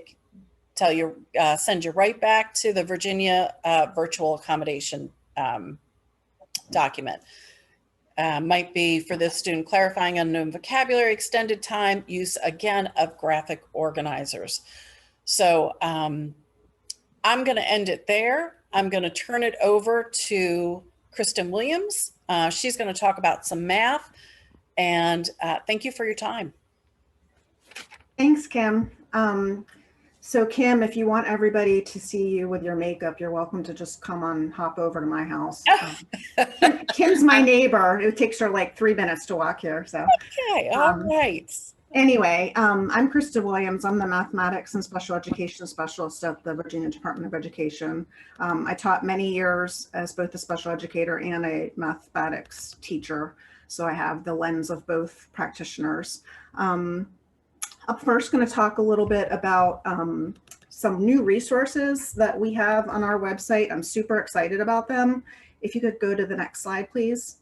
send you right back to the Virginia virtual accommodation document. Might be for this student clarifying unknown vocabulary, extended time, use again of graphic organizers. So I'm going to end it there. I'm going to turn it over to Kristen Williams. She's going to talk about some math, and thank you for your time. Thanks, Kim. So Kim, if you want everybody to see you with your makeup, you're welcome to just hop over to my house. Kim's my neighbor. It takes her like 3 minutes to walk here. So okay, all right. Anyway, I'm Krista Williams. I'm the mathematics and special education specialist at the Virginia Department of Education. I taught many years as both a special educator and a mathematics teacher. So I have the lens of both practitioners. I'm first going to talk a little bit about some new resources that we have on our website. I'm super excited about them. If you could go to the next slide, please.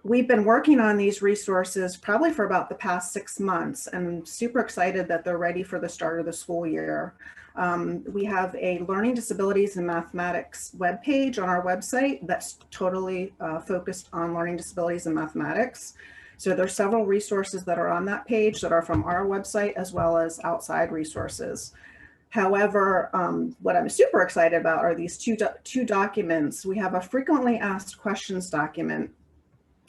We've been working on these resources probably for about the past 6 months, and I'm super excited that they're ready for the start of the school year. We have a learning disabilities and mathematics webpage on our website that's totally focused on learning disabilities and mathematics. So there's several resources that are on that page that are from our website as well as outside resources. However, what I'm super excited about are these two documents. We have a frequently asked questions document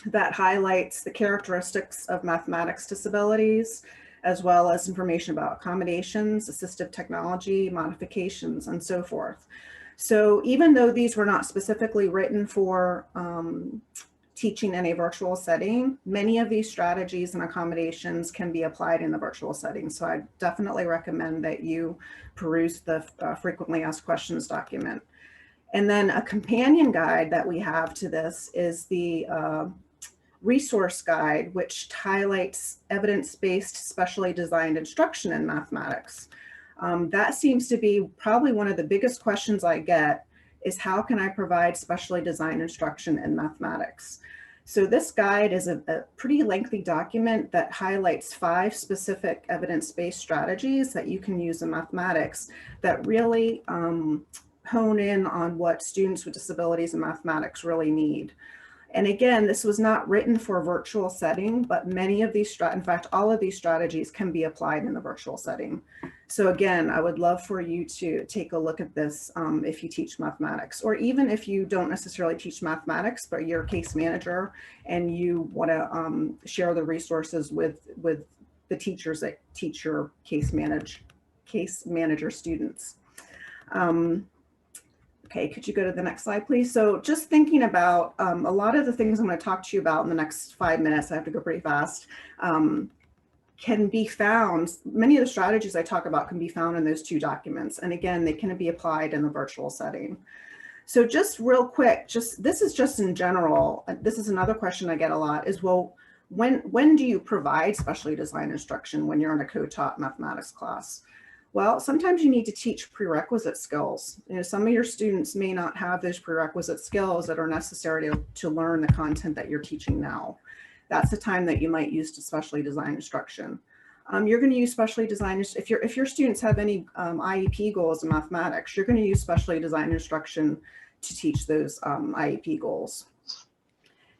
that highlights the characteristics of mathematics disabilities, as well as information about accommodations, assistive technology, modifications, and so forth. So even though these were not specifically written for teaching in a virtual setting, many of these strategies and accommodations can be applied in the virtual setting. So I definitely recommend that you peruse the frequently asked questions document. And then a companion guide that we have to this is the resource guide, which highlights evidence-based specially designed instruction in mathematics. That seems to be probably one of the biggest questions I get, is how can I provide specially designed instruction in mathematics? So this guide is a pretty lengthy document that highlights 5 specific evidence-based strategies that you can use in mathematics that really hone in on what students with disabilities in mathematics really need. And again, this was not written for a virtual setting, but many of these, in fact, all of these strategies can be applied in the virtual setting. So again, I would love for you to take a look at this if you teach mathematics, or even if you don't necessarily teach mathematics, but you're a case manager and you want to share the resources with the teachers that teach your case manager students. Okay, could you go to the next slide, please? So just thinking about a lot of the things I'm going to talk to you about in the next 5 minutes, I have to go pretty fast, can be found, many of the strategies I talk about can be found in those 2 documents. And again, they can be applied in the virtual setting. So just real quick, this is just in general, this is another question I get a lot is, well, when do you provide specially designed instruction when you're in a co-taught mathematics class? Well, sometimes you need to teach prerequisite skills. You know, some of your students may not have those prerequisite skills that are necessary to learn the content that you're teaching now. That's the time that you might use to specially design instruction. You're going to use specially designed, if your students have any IEP goals in mathematics, you're going to use specially designed instruction to teach those IEP goals.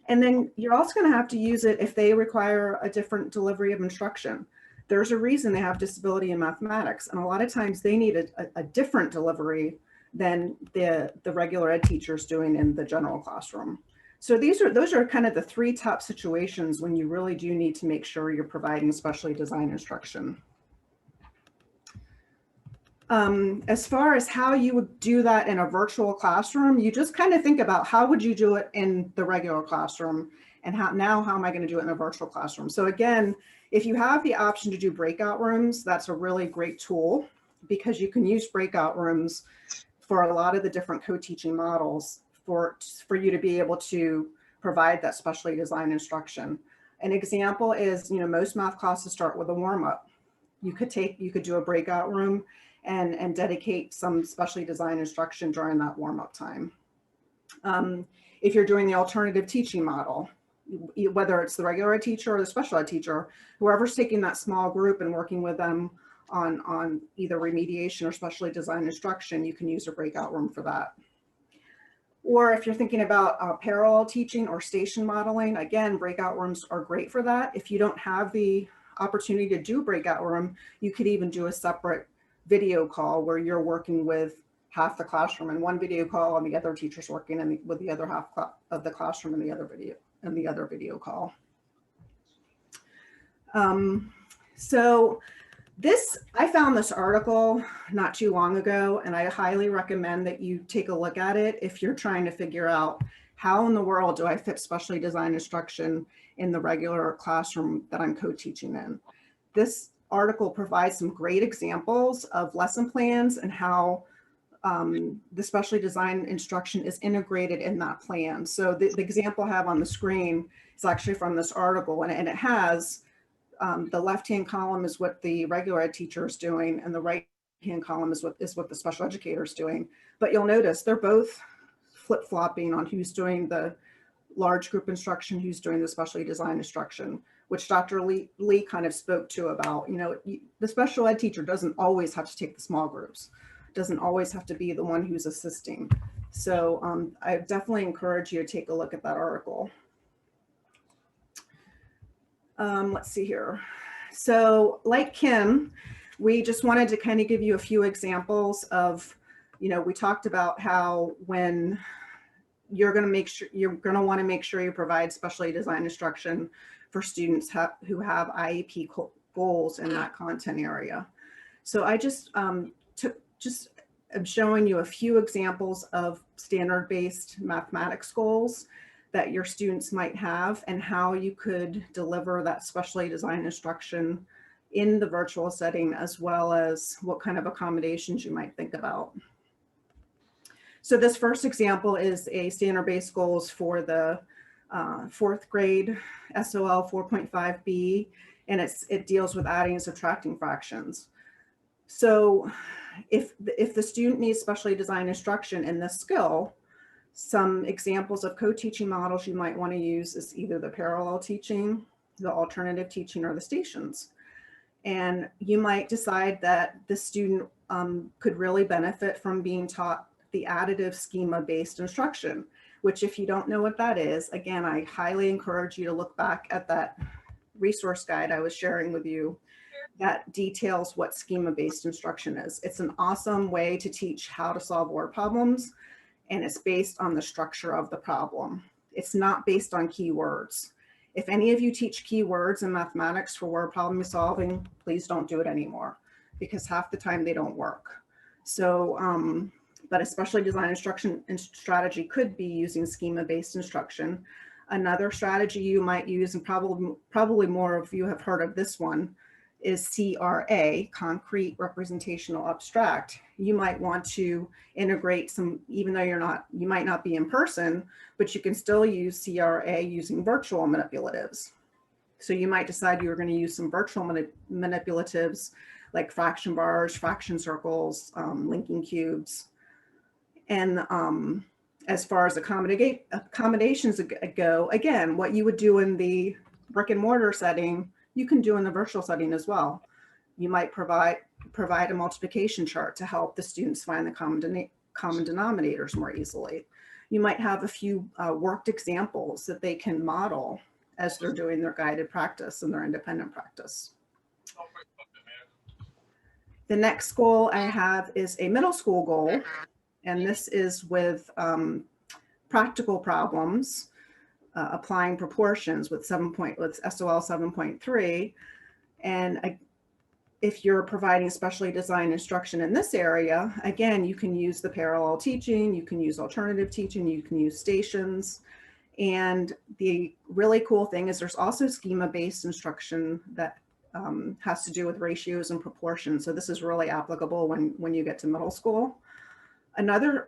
And then you're also going to have to use it if they require a different delivery of instruction. There's a reason they have disability in mathematics, and a lot of times they need a different delivery than the regular ed teachers doing in the general classroom. So those are kind of the three top situations when you really do need to make sure you're providing specially designed instruction. As far as how you would do that in a virtual classroom, you just kind of think about how would you do it in the regular classroom, and how am I going to do it in a virtual classroom? So again, if you have the option to do breakout rooms, that's a really great tool, because you can use breakout rooms for a lot of the different co-teaching models for you to be able to provide that specially designed instruction. An example is, you know, most math classes start with a warm-up. You could do a breakout room and dedicate some specially designed instruction during that warm-up time. If you're doing the alternative teaching model, whether it's the regular ed teacher or the special ed teacher, whoever's taking that small group and working with them on either remediation or specially designed instruction, you can use a breakout room for that. Or if you're thinking about parallel teaching or station modeling, again, breakout rooms are great for that. If you don't have the opportunity to do breakout room, you could even do a separate video call where you're working with half the classroom in one video call and the other teacher's working with the other half of the classroom in the other video call. So I found this article not too long ago, and I highly recommend that you take a look at it if you're trying to figure out how in the world do I fit specially designed instruction in the regular classroom that I'm co-teaching in. This article provides some great examples of lesson plans and how the specially designed instruction is integrated in that plan. So the example I have on the screen is actually from this article, and it has the left-hand column is what the regular ed teacher is doing, and the right-hand column is what the special educator is doing. But you'll notice they're both flip-flopping on who's doing the large group instruction, who's doing the specially designed instruction, which Dr. Lee kind of spoke to about, you know, the special ed teacher doesn't always have to take the small groups, doesn't always have to be the one who's assisting. So I definitely encourage you to take a look at that article. Let's see here. So like Kim, we just wanted to kind of give you a few examples of, you know, we talked about how when you're going to want to make sure you provide specially designed instruction for students who have IEP goals in that content area. So I I'm showing you a few examples of standard-based mathematics goals that your students might have and how you could deliver that specially designed instruction in the virtual setting, as well as what kind of accommodations you might think about. So this first example is a standard-based goals for the fourth grade SOL 4.5B, and it deals with adding and subtracting fractions. So if the student needs specially designed instruction in this skill, some examples of co-teaching models you might want to use is either the parallel teaching, the alternative teaching, or the stations. And you might decide that the student could really benefit from being taught the additive schema-based instruction, which, if you don't know what that is, again, I highly encourage you to look back at that resource guide I was sharing with you that details what schema-based instruction is. It's an awesome way to teach how to solve word problems, and it's based on the structure of the problem. It's not based on keywords. If any of you teach keywords in mathematics for word problem solving, please don't do it anymore, because half the time they don't work. So, but a specially designed instruction strategy could be using schema-based instruction. Another strategy you might use, and probably more of you have heard of this one, is CRA, concrete, representational, abstract. You might want to integrate some, even though you might not be in person, but you can still use CRA using virtual manipulatives. So you might decide you're going to use some virtual manipulatives like fraction bars, fraction circles, linking cubes. And as far as accommodations go, again, what you would do in the brick and mortar setting, you can do in the virtual setting as well. You might provide a multiplication chart to help the students find the common denominators more easily. You might have a few worked examples that they can model as they're doing their guided practice and their independent practice. The next goal I have is a middle school goal, and this is with practical problems, applying proportions with SOL 7.3. And if you're providing specially designed instruction in this area, again, you can use the parallel teaching, you can use alternative teaching, you can use stations. And the really cool thing is there's also schema-based instruction that has to do with ratios and proportions. So this is really applicable when you get to middle school. Another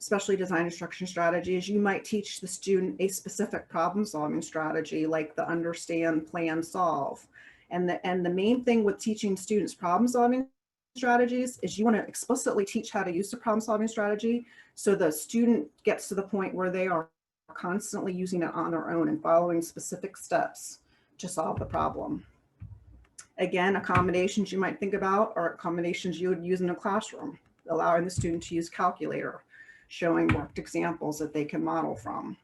specially designed instruction strategy is you might teach the student a specific problem solving strategy like the understand, plan, solve. And the main thing with teaching students problem solving strategies is you want to explicitly teach how to use the problem solving strategy so the student gets to the point where they are constantly using it on their own and following specific steps to solve the problem. Again, accommodations you might think about are accommodations you would use in a classroom, allowing the student to use calculator, showing worked examples that they can model from.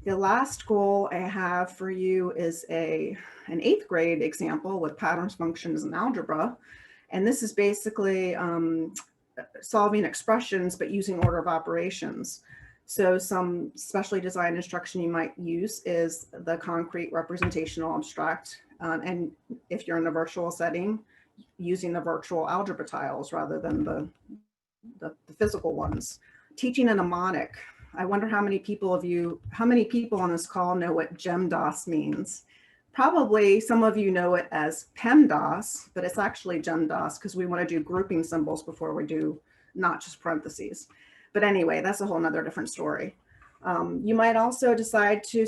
The last goal I have for you is an 8th grade example with patterns, functions, and algebra. And this is basically solving expressions, but using order of operations. So some specially designed instruction you might use is the concrete, representational, abstract. And if you're in a virtual setting, using the virtual algebra tiles rather than the physical ones. Teaching a mnemonic. I wonder how many people on this call know what GEMDOS means. Probably some of you know it as PEMDAS, but it's actually GEMDOS because we want to do grouping symbols before we do not just parentheses. But anyway, that's a whole nother different story. You might also decide to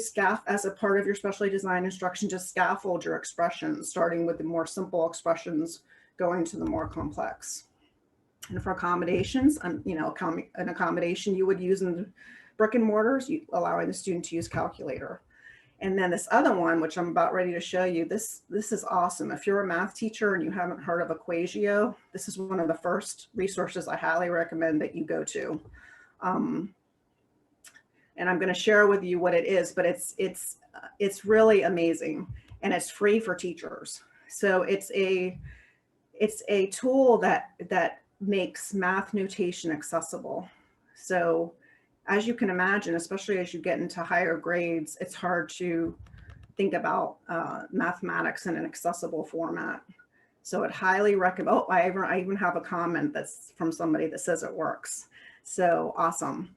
as a part of your specially designed instruction, just scaffold your expressions, starting with the more simple expressions, going to the more complex. And for accommodations, an accommodation you would use in the brick and mortars, allowing the student to use calculator. And then this other one, which I'm about ready to show you, this is awesome. If you're a math teacher and you haven't heard of Equatio, this is one of the first resources I highly recommend that you go to. And I'm going to share with you what it is, but it's really amazing, and it's free for teachers. So it's a tool that makes math notation accessible. So as you can imagine, especially as you get into higher grades, it's hard to think about mathematics in an accessible format. So it highly recommend. Oh, I even have a comment that's from somebody that says it works. So awesome.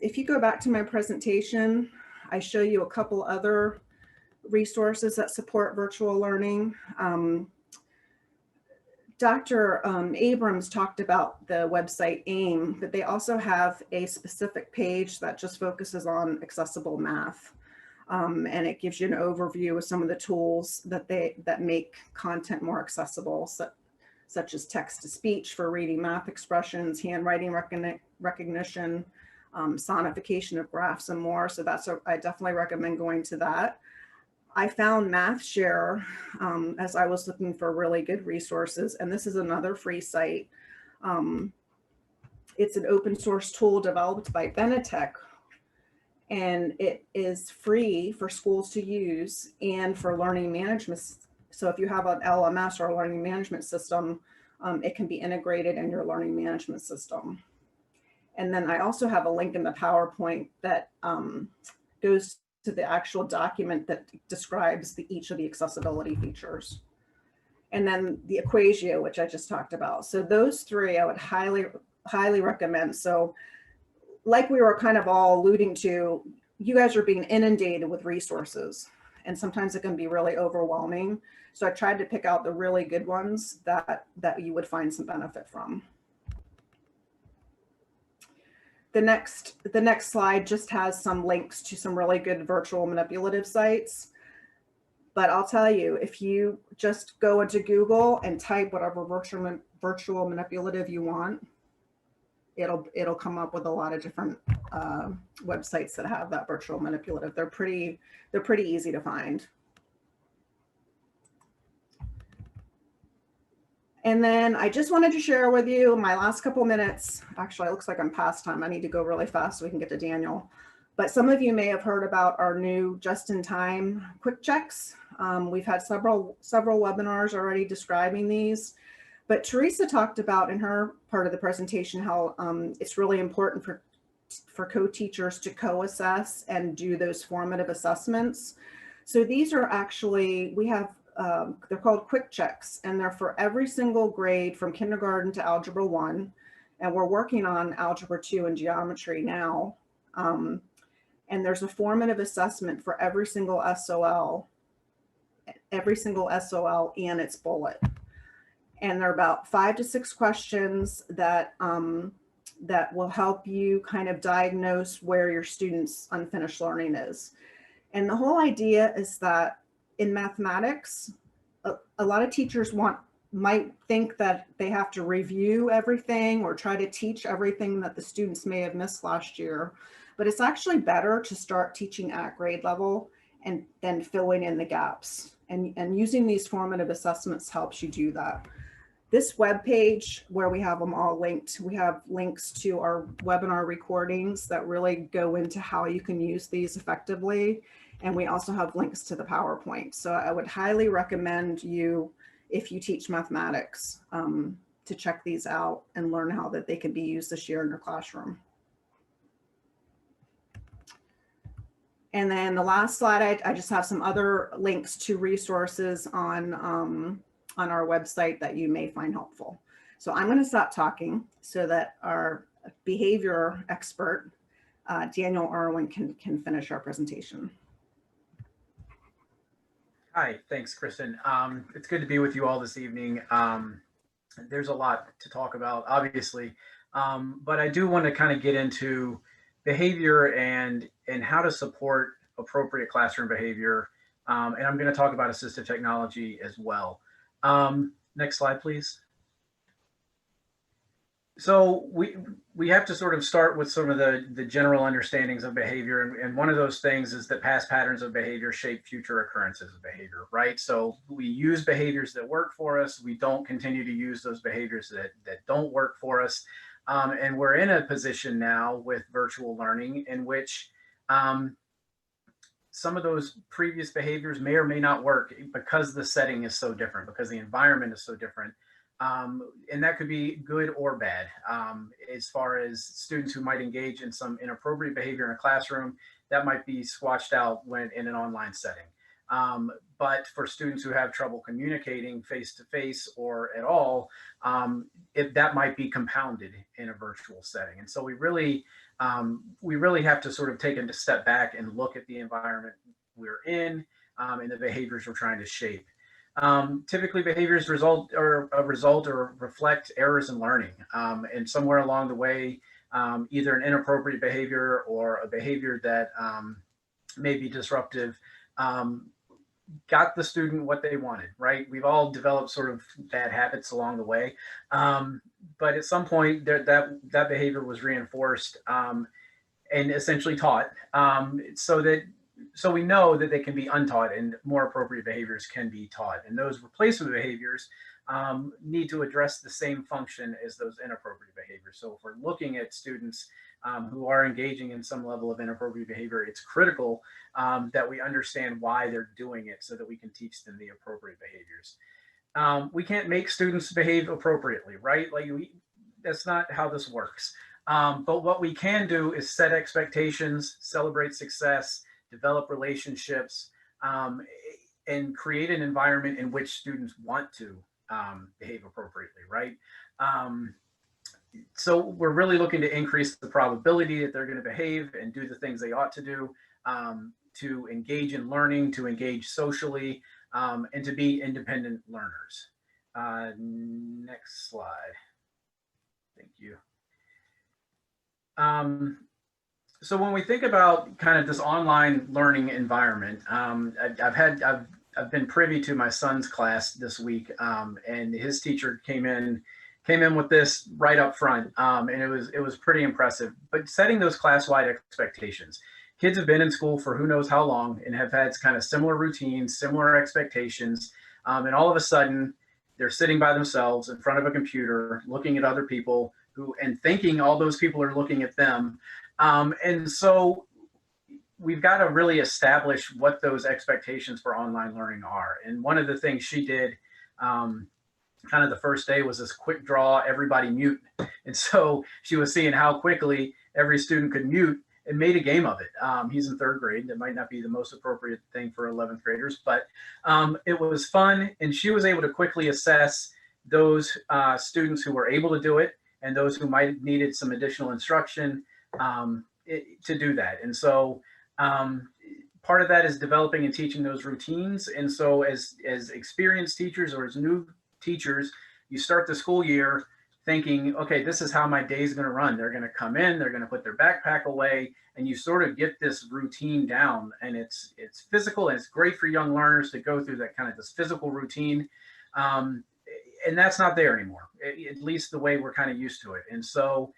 If you go back to my presentation, I show you a couple other resources that support virtual learning. Dr. Abrams talked about the website AIM, but they also have a specific page that just focuses on accessible math. And it gives you an overview of some of the tools that make content more accessible, such as text-to-speech for reading math expressions, handwriting recognition, sonification of graphs, and more. So I definitely recommend going to that. I found MathShare as I was looking for really good resources, and this is another free site. It's an open source tool developed by Benetech, and it is free for schools to use and for learning management. So if you have an LMS or a learning management system, it can be integrated in your learning management system. And then I also have a link in the PowerPoint that goes to the actual document that describes each of the accessibility features. And then the Equatio, which I just talked about. So those three I would highly recommend. So like we were kind of all alluding to, you guys are being inundated with resources, and sometimes it can be really overwhelming. So I tried to pick out the really good ones that you would find some benefit from. The next slide just has some links to some really good virtual manipulative sites. But I'll tell you, if you just go into Google and type whatever virtual manipulative you want, it'll come up with a lot of different websites that have that virtual manipulative. They're pretty easy to find. And then I just wanted to share with you my last couple minutes. Actually, it looks like I'm past time. I need to go really fast so we can get to Daniel. But some of you may have heard about our new just-in-time quick checks. We've had several webinars already describing these. But Teresa talked about in her part of the presentation how it's really important for co-teachers to co-assess and do those formative assessments. So these are actually, we have, they're called quick checks, and they're for every single grade from kindergarten to Algebra 1. And we're working on Algebra 2 and Geometry now. And there's a formative assessment for every single SOL and its bullet. And they're about 5 to 6 questions that that will help you kind of diagnose where your students' unfinished learning is. And the whole idea is that in mathematics, a lot of teachers might think that they have to review everything or try to teach everything that the students may have missed last year. But it's actually better to start teaching at grade level and then filling in the gaps. And using these formative assessments helps you do that. This webpage where we have them all linked, we have links to our webinar recordings that really go into how you can use these effectively. And we also have links to the PowerPoint. So I would highly recommend you, if you teach mathematics, to check these out and learn how that they can be used this year in your classroom. And then the last slide, I just have some other links to resources on our website that you may find helpful. So I'm going to stop talking so that our behavior expert, Daniel Irwin, can finish our presentation. Hi, thanks, Kristen. It's good to be with you all this evening. There's a lot to talk about, obviously, but I do want to kind of get into behavior and how to support appropriate classroom behavior. And I'm going to talk about assistive technology as well. Next slide, please. So we have to sort of start with some of the general understandings of behavior. And one of those things is that past patterns of behavior shape future occurrences of behavior, right? So we use behaviors that work for us. We don't continue to use those behaviors that don't work for us. And we're in a position now with virtual learning in which some of those previous behaviors may or may not work because the setting is so different, because the environment is so different. And that could be good or bad. As far as students who might engage in some inappropriate behavior in a classroom, that might be squashed out when in an online setting. But for students who have trouble communicating face-to-face or at all, that might be compounded in a virtual setting. And so we really have to sort of take a step back and look at the environment we're in and the behaviors we're trying to shape. Typically behaviors result or reflect errors in learning. And somewhere along the way, either an inappropriate behavior or a behavior that may be disruptive got the student what they wanted, right? We've all developed sort of bad habits along the way. But at some point that behavior was reinforced and essentially taught so we know that they can be untaught and more appropriate behaviors can be taught. And those replacement behaviors need to address the same function as those inappropriate behaviors. So if we're looking at students who are engaging in some level of inappropriate behavior, it's critical that we understand why they're doing it so that we can teach them the appropriate behaviors. We can't make students behave appropriately, right? Like that's not how this works. But what we can do is set expectations, celebrate success, develop relationships, and create an environment in which students want to behave appropriately, right? So we're really looking to increase the probability that they're going to behave and do the things they ought to do, to engage in learning, to engage socially, and to be independent learners. Next slide. Thank you. So when we think about kind of this online learning environment, I've I've been privy to my son's class this week, and his teacher came in with this right up front, and it was pretty impressive. But setting those class-wide expectations. Kids have been in school for who knows how long and have had kind of similar routines, similar expectations, and all of a sudden they're sitting by themselves in front of a computer, looking at other people and thinking all those people are looking at them, and so we've got to really establish what those expectations for online learning are. And one of the things she did kind of the first day was this quick draw, everybody mute. And so she was seeing how quickly every student could mute and made a game of it. He's in 3rd grade. That might not be the most appropriate thing for 11th graders, but it was fun. And she was able to quickly assess those students who were able to do it and those who might have needed some additional instruction to do that. And so part of that is developing and teaching those routines. And so as experienced teachers or as new teachers, you start the school year thinking, okay, this is how my day is going to run. They're going to come in, they're going to put their backpack away, and you sort of get this routine down. And it's physical, and it's great for young learners to go through that kind of this physical routine. And that's not there anymore, at least the way we're kind of used to it. And so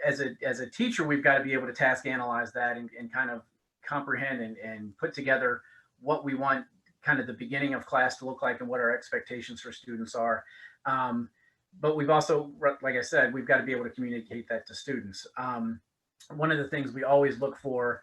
as a teacher, we've got to be able to task analyze that and kind of comprehend and put together what we want kind of the beginning of class to look like and what our expectations for students are. But we've also, like I said, we've got to be able to communicate that to students. One of the things we always look for,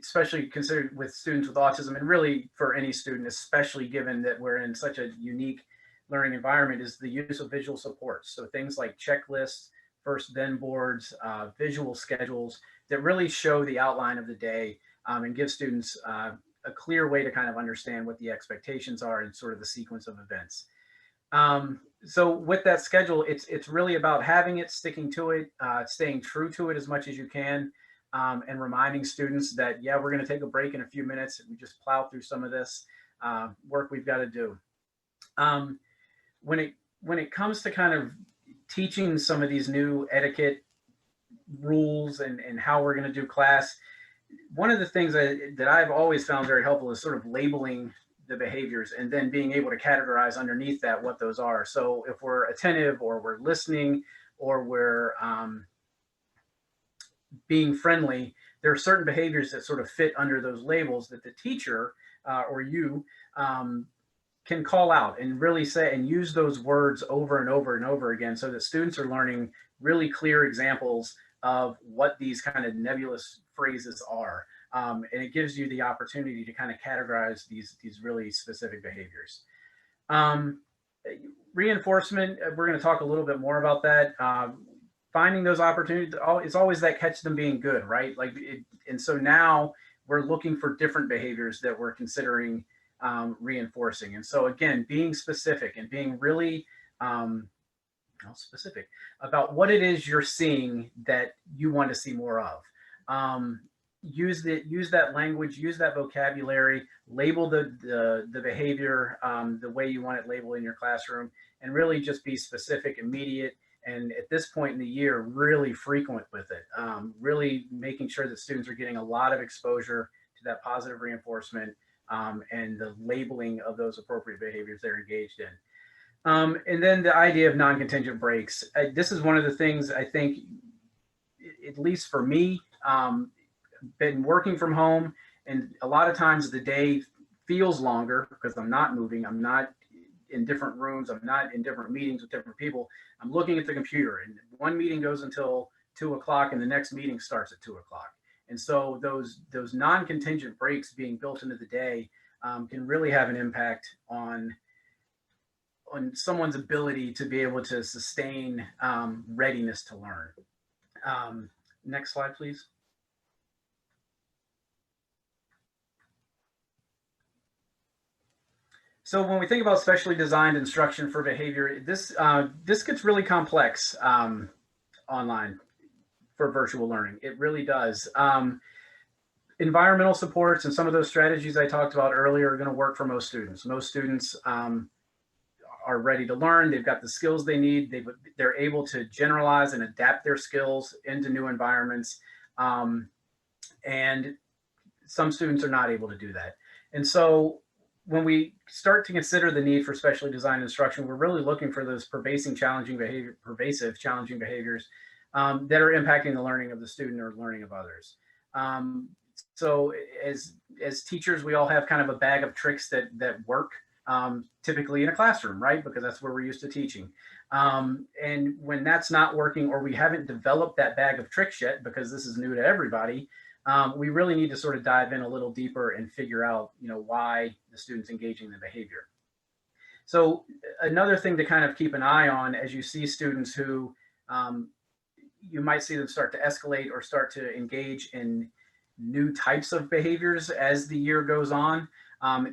especially considered with students with autism, and really for any student, especially given that we're in such a unique learning environment, is the use of visual supports. So things like checklists, first then boards, visual schedules that really show the outline of the day and give students a clear way to kind of understand what the expectations are and sort of the sequence of events. So with that schedule, it's really about having it, sticking to it, staying true to it as much as you can, and reminding students that, yeah, we're going to take a break in a few minutes and we just plow through some of this work we've got to do. When it comes to kind of teaching some of these new etiquette rules and how we're going to do class, one of the things that I've always found very helpful is sort of labeling the behaviors and then being able to categorize underneath that what those are. So if we're attentive or we're listening or we're being friendly, there are certain behaviors that sort of fit under those labels that the teacher or you can call out and really say and use those words over and over and over again so that students are learning really clear examples of what these kind of nebulous phrases are. And it gives you the opportunity to kind of categorize these really specific behaviors. Reinforcement, we're going to talk a little bit more about that. Finding those opportunities, it's always that catch them being good, right? And so now we're looking for different behaviors that we're considering reinforcing. And so again, being specific and being really specific about what it is you're seeing that you want to see more of. Use that language, use that vocabulary, label the behavior the way you want it labeled in your classroom, and really just be specific, immediate, and at this point in the year, really frequent with it. Really making sure that students are getting a lot of exposure to that positive reinforcement and the labeling of those appropriate behaviors they're engaged in. And then the idea of non-contingent breaks. This is one of the things I think, at least for me, been working from home, and a lot of times the day feels longer because I'm not moving, I'm not in different rooms, I'm not in different meetings with different people. I'm looking at the computer, and one meeting goes until 2 o'clock and the next meeting starts at 2 o'clock. And so those non-contingent breaks being built into the day can really have an impact on someone's ability to be able to sustain readiness to learn. Next slide, please. So when we think about specially designed instruction for behavior, this gets really complex online for virtual learning. It really does. Environmental supports and some of those strategies I talked about earlier are going to work for most students. Most students are ready to learn. They've got the skills they need. They're able to generalize and adapt their skills into new environments. And some students are not able to do that. And so when we start to consider the need for specially designed instruction, we're really looking for those pervasive challenging behaviors that are impacting the learning of the student or learning of others. So as teachers, we all have kind of a bag of tricks that work, typically in a classroom, right? Because that's where we're used to teaching. And when that's not working, or we haven't developed that bag of tricks yet, because this is new to everybody, we really need to sort of dive in a little deeper and figure out, why the student's engaging the behavior. So another thing to kind of keep an eye on as you see students who you might see them start to escalate or start to engage in new types of behaviors as the year goes on.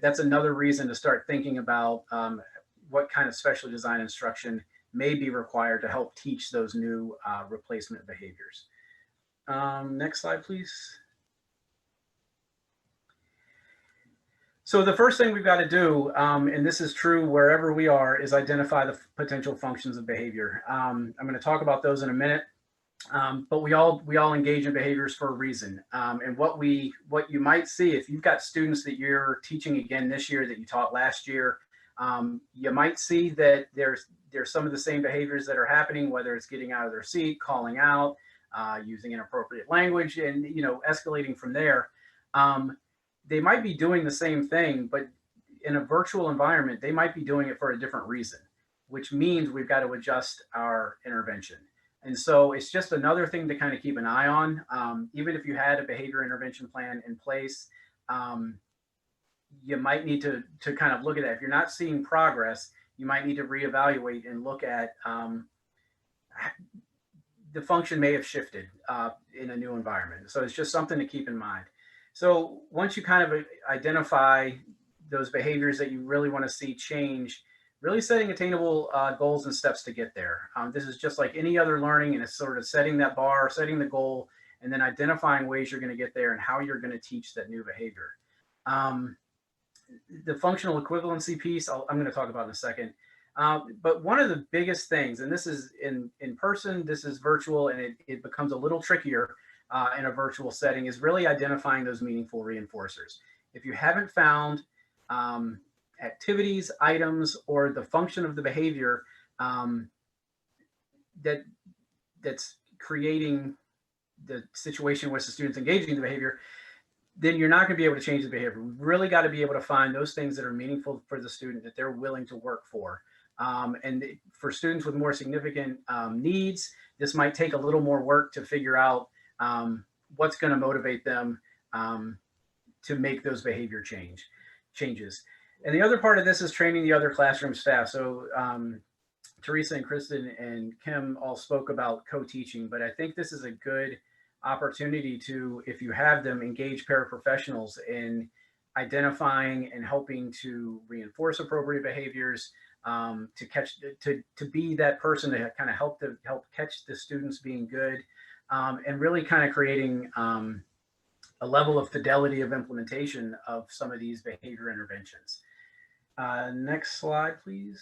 That's another reason to start thinking about what kind of special design instruction may be required to help teach those new replacement behaviors. Next slide, please. So the first thing we've got to do, and this is true wherever we are, is identify the potential functions of behavior. I'm going to talk about those in a minute, but we all engage in behaviors for a reason. And what you might see if you've got students that you're teaching again this year that you taught last year, you might see that there's some of the same behaviors that are happening, whether it's getting out of their seat, calling out, using inappropriate language, and escalating from there. They might be doing the same thing, but in a virtual environment, they might be doing it for a different reason, which means we've got to adjust our intervention. And so it's just another thing to kind of keep an eye on. Even if you had a behavior intervention plan in place, you might need to kind of look at that. If you're not seeing progress, you might need to reevaluate and look at the function may have shifted in a new environment. So it's just something to keep in mind. So once you kind of identify those behaviors that you really want to see change, really setting attainable goals and steps to get there. This is just like any other learning, and it's sort of setting that bar, setting the goal, and then identifying ways you're going to get there and how you're going to teach that new behavior. The functional equivalency piece, I'm going to talk about in a second. But one of the biggest things, and this is in person, this is virtual, and it becomes a little trickier in a virtual setting, is really identifying those meaningful reinforcers. If you haven't found activities, items, or the function of the behavior that's creating the situation in which the student's engaging in the behavior, then you're not going to be able to change the behavior. We've really got to be able to find those things that are meaningful for the student that they're willing to work for. And for students with more significant needs, this might take a little more work to figure out what's going to motivate them to make those behavior changes. And the other part of this is training the other classroom staff. So Teresa and Kristen and Kim all spoke about co-teaching, but I think this is a good opportunity to, if you have them, engage paraprofessionals in identifying and helping to reinforce appropriate behaviors, to be that person to kind of help catch the students being good, and really kind of creating a level of fidelity of implementation of some of these behavior interventions. Next slide, please.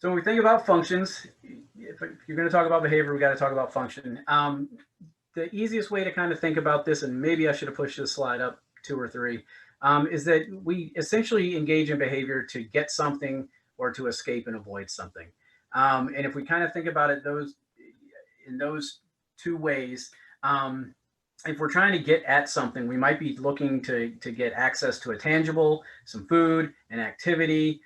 So when we think about functions, if you're going to talk about behavior, we got to talk about function. The easiest way to kind of think about this, and maybe I should have pushed this slide up 2 or 3, is that we essentially engage in behavior to get something or to escape and avoid something. And if we kind of think about it in those 2 ways, if we're trying to get at something, we might be looking to get access to a tangible, some food, an activity.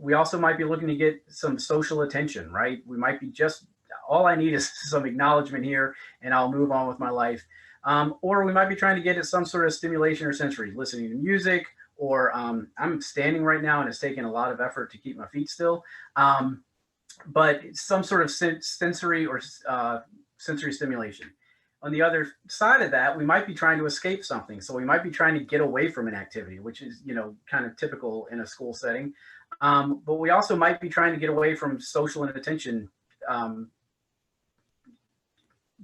We also might be looking to get some social attention, right? We might be just, all I need is some acknowledgement here and I'll move on with my life. Or we might be trying to get at some sort of stimulation or sensory, listening to music, or I'm standing right now and it's taking a lot of effort to keep my feet still. But some sort of sensory or sensory stimulation. On the other side of that, we might be trying to escape something. So we might be trying to get away from an activity, which is, kind of typical in a school setting. But we also might be trying to get away from social and attention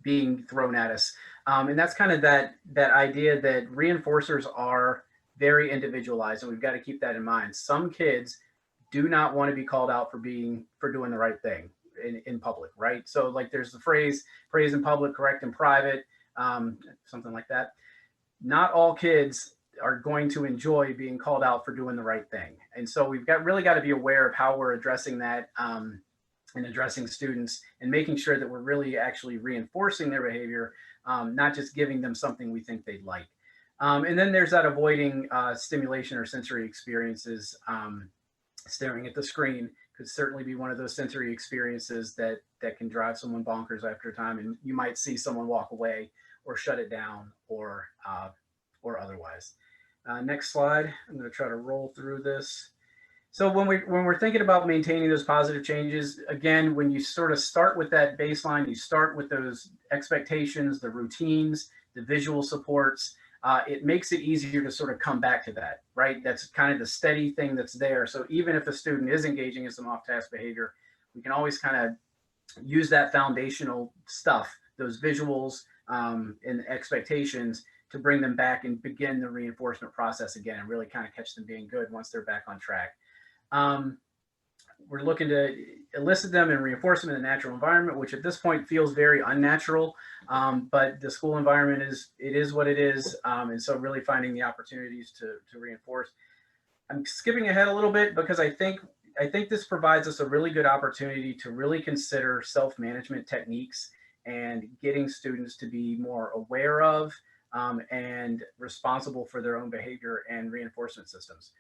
being thrown at us. And that's kind of that idea that reinforcers are very individualized, and we've got to keep that in mind. Some kids do not want to be called out for doing the right thing in public, right? So like there's the phrase, praise in public, correct in private. something like that. Not all kids are going to enjoy being called out for doing the right thing. And so we've really got to be aware of how we're addressing that and addressing students and making sure that we're really actually reinforcing their behavior, not just giving them something we think they'd like. And then there's that avoiding stimulation or sensory experiences. Staring at the screen could certainly be one of those sensory experiences that can drive someone bonkers after a time. And you might see someone walk away or shut it down or otherwise. Next slide. I'm going to try to roll through this. So when we're thinking about maintaining those positive changes, again, when you sort of start with that baseline, you start with those expectations, the routines, the visual supports, it makes it easier to sort of come back to that, right? That's kind of the steady thing that's there. So even if a student is engaging in some off-task behavior, we can always kind of use that foundational stuff, those visuals and expectations to bring them back and begin the reinforcement process again and really kind of catch them being good once they're back on track. We're looking to elicit them and reinforce them in the natural environment, which at this point feels very unnatural, but the school environment is what it is. And so really finding the opportunities to reinforce. I'm skipping ahead a little bit because I think this provides us a really good opportunity to really consider self-management techniques and getting students to be more aware of and responsible for their own behavior and reinforcement systems.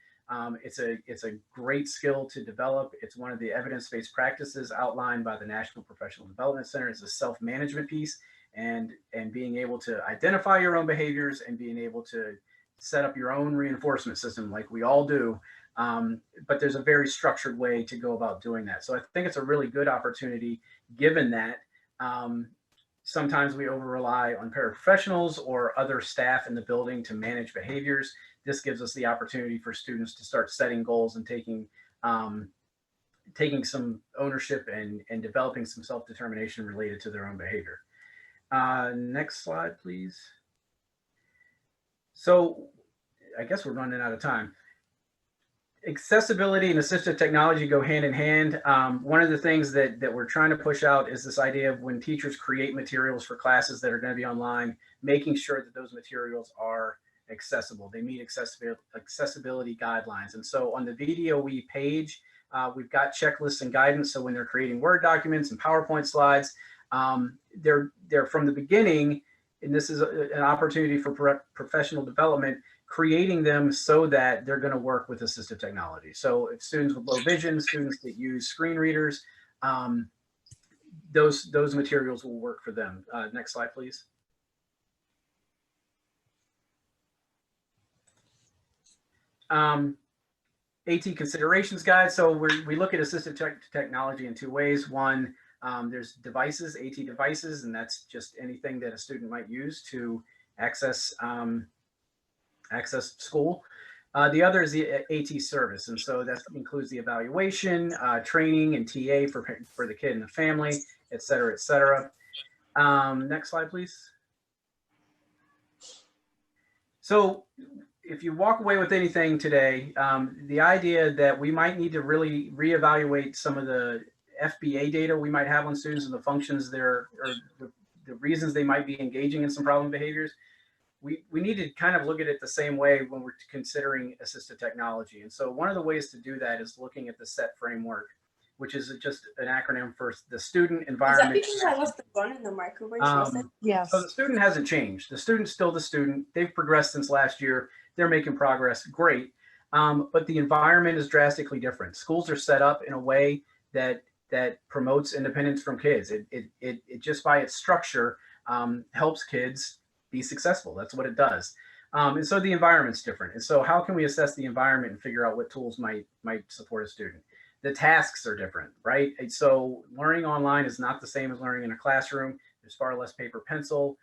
It's a great skill to develop. It's one of the evidence-based practices outlined by the National Professional Development Center. It's a self-management piece and being able to identify your own behaviors and being able to set up your own reinforcement system like we all do. But there's a very structured way to go about doing that. So I think it's a really good opportunity given that sometimes we over rely on paraprofessionals or other staff in the building to manage behaviors. This gives us the opportunity for students to start setting goals and taking some ownership and developing some self-determination related to their own behavior. Next slide, please. So I guess we're running out of time. Accessibility and assistive technology go hand in hand. One of the things that we're trying to push out is this idea of when teachers create materials for classes that are going to be online, making sure that those materials are accessible. They meet accessibility guidelines. And so on the VDOE page, we've got checklists and guidance. So when they're creating Word documents and PowerPoint slides, they're from the beginning, and this is an opportunity for professional development, creating them so that they're going to work with assistive technology. So if students with low vision, students that use screen readers, those materials will work for them. Next slide, please. AT considerations guide. So we look at assistive technology in two ways. One, there's devices, AT devices, and that's just anything that a student might use to access school. The other is the AT service. And so that includes the evaluation, training, and TA for the kid and the family, et cetera, et cetera. Next slide, please. So if you walk away with anything today, the idea that we might need to really reevaluate some of the FBA data we might have on students and the functions there, or the reasons they might be engaging in some problem behaviors. We need to kind of look at it the same way when we're considering assistive technology. And so one of the ways to do that is looking at the SET framework, which is just an acronym for the student environment. Is that because I left the gun in the microwave? Yes. So the student hasn't changed. The student's still the student. They've progressed since last year. They're making progress. Great. But the environment is drastically different. Schools are set up in a way that promotes independence from kids. It just by its structure helps kids be successful. That's what it does. And so the environment's different. And so how can we assess the environment and figure out what tools might support a student? The tasks are different, right? And so learning online is not the same as learning in a classroom. There's far less paper pencil.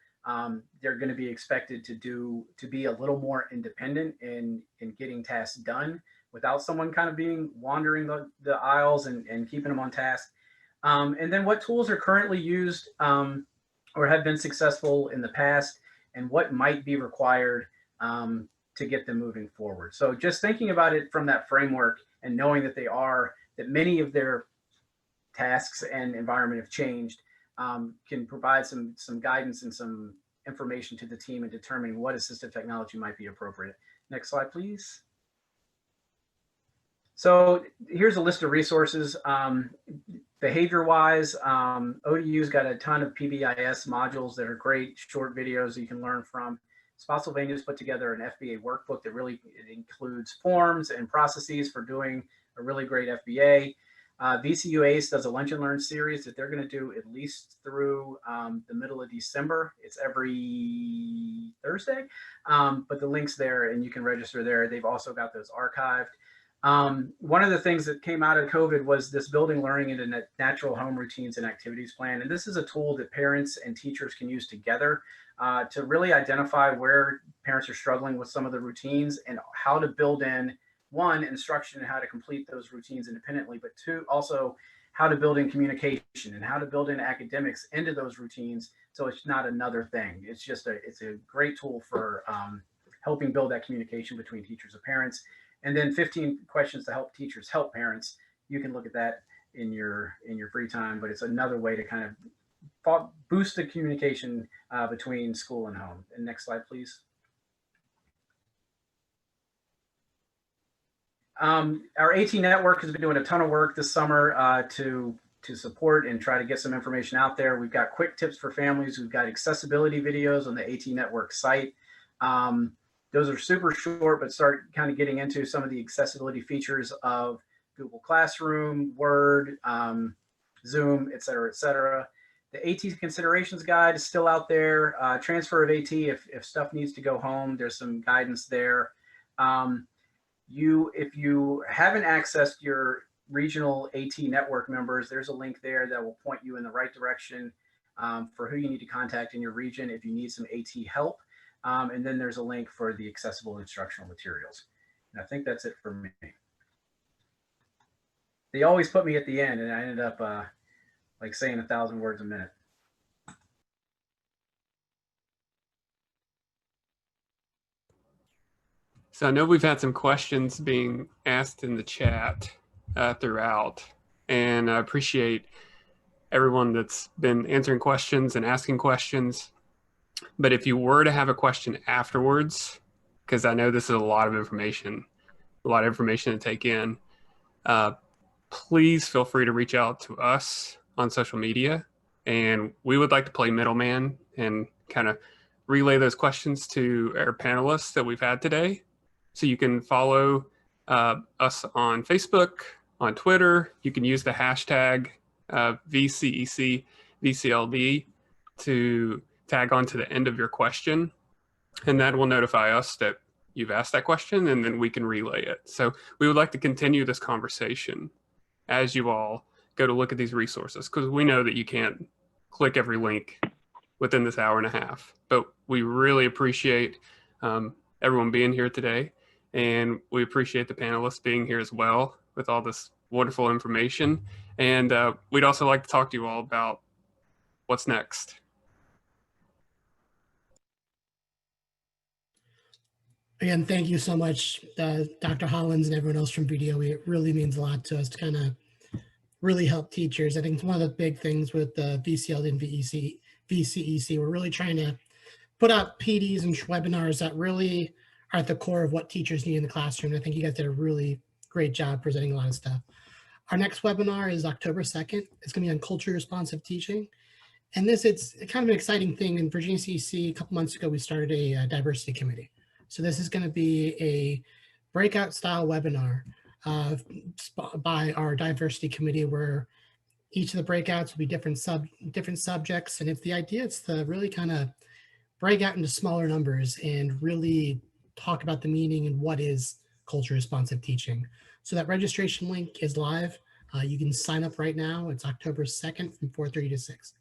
They're going to be expected to be a little more independent in getting tasks done without someone kind of being wandering the aisles and keeping them on task. And then what tools are currently used or have been successful in the past, and what might be required to get them moving forward. So just thinking about it from that framework and knowing that many of their tasks and environment have changed can provide some guidance and information to the team in determining what assistive technology might be appropriate. Next slide, please. So here's a list of resources. Behavior-wise, ODU's got a ton of PBIS modules that are great, short videos that you can learn from. Spotsylvania's put together an FBA workbook that really includes forms and processes for doing a really great FBA. VCU ACE does a Lunch and Learn series that they're going to do at least through the middle of December. It's every Thursday, but the link's there and you can register there. They've also got those archived. One of the things that came out of COVID was this building learning into natural home routines and activities plan. And this is a tool that parents and teachers can use together to really identify where parents are struggling with some of the routines and how to build in, one, instruction and how to complete those routines independently, but two, also how to build in communication and how to build in academics into those routines. So it's not another thing. It's just it's a great tool for helping build that communication between teachers and parents. And then 15 questions to help teachers help parents. You can look at that in your free time, but it's another way to kind of boost the communication between school and home. And next slide, please. Our AT network has been doing a ton of work this summer to support and try to get some information out there. We've got quick tips for families. We've got accessibility videos on the AT network site. Those are super short, but start kind of getting into some of the accessibility features of Google Classroom, Word, Zoom, et cetera, et cetera. The AT considerations guide is still out there. Transfer of AT, if stuff needs to go home, there's some guidance there. If you haven't accessed your regional AT network members, there's a link there that will point you in the right direction for who you need to contact in your region if you need some AT help. And then there's a link for the accessible instructional materials. And I think that's it for me. They always put me at the end and I ended up like saying 1,000 words a minute. So I know we've had some questions being asked in the chat throughout, and I appreciate everyone that's been answering questions and asking questions. But if you were to have a question afterwards, because I know this is a lot of information to take in, please feel free to reach out to us on social media. And we would like to play middleman and kind of relay those questions to our panelists that we've had today. So you can follow us on Facebook, on Twitter. You can use the hashtag VCEC, VCLD to tag on to the end of your question. And that will notify us that you've asked that question, and then we can relay it. So we would like to continue this conversation as you all go to look at these resources, because we know that you can't click every link within this hour and a half. But we really appreciate everyone being here today. And we appreciate the panelists being here as well with all this wonderful information. And we'd also like to talk to you all about what's next. Again, thank you so much, Dr. Hollins and everyone else from VDOE. It really means a lot to us to kind of really help teachers. I think it's one of the big things with the VCLD and VCEC. We're really trying to put out PDs and webinars that really are at the core of what teachers need in the classroom. I think you guys did a really great job presenting a lot of stuff. Our next webinar is October 2nd. It's going to be on culture responsive teaching. And it's kind of an exciting thing. In Virginia CEC, a couple months ago, we started a diversity committee. So this is going to be a breakout style webinar by our diversity committee, where each of the breakouts will be different subjects. And the idea is to really kind of break out into smaller numbers and really talk about the meaning and what is culture responsive teaching. So that registration link is live. You can sign up right now. It's October 2nd from 4:30 to 6.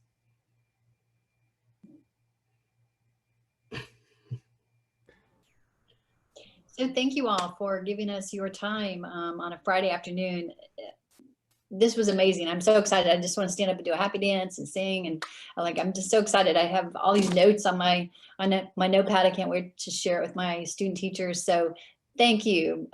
So thank you all for giving us your time on a Friday afternoon. This was amazing. I'm so excited. I just want to stand up and do a happy dance and sing. And I'm just so excited. I have all these notes on my notepad. I can't wait to share it with my student teachers. So thank you,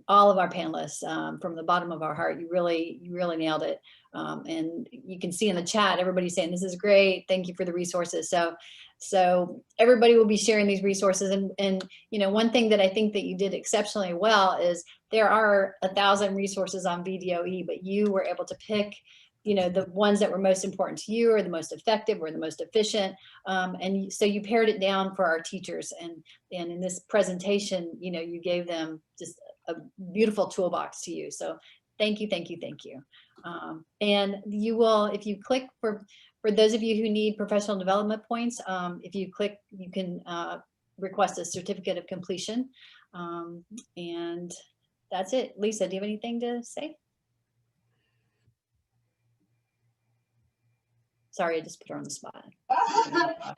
all of our panelists, from the bottom of our heart. You really nailed it. And you can see in the chat, everybody's saying, this is great. Thank you for the resources. So So everybody will be sharing these resources. And you know, one thing that I think that you did exceptionally well is there are 1,000 resources on VDOE, but you were able to pick, you know, the ones that were most important to you or the most effective or the most efficient. So you pared it down for our teachers. And in this presentation, you know, you gave them just a beautiful toolbox to use. So thank you, thank you, thank you. And you will, if you click for those of you who need professional development points, if you click, you can request a certificate of completion. And that's it. Lisa, do you have anything to say? Sorry, I just put her on the spot.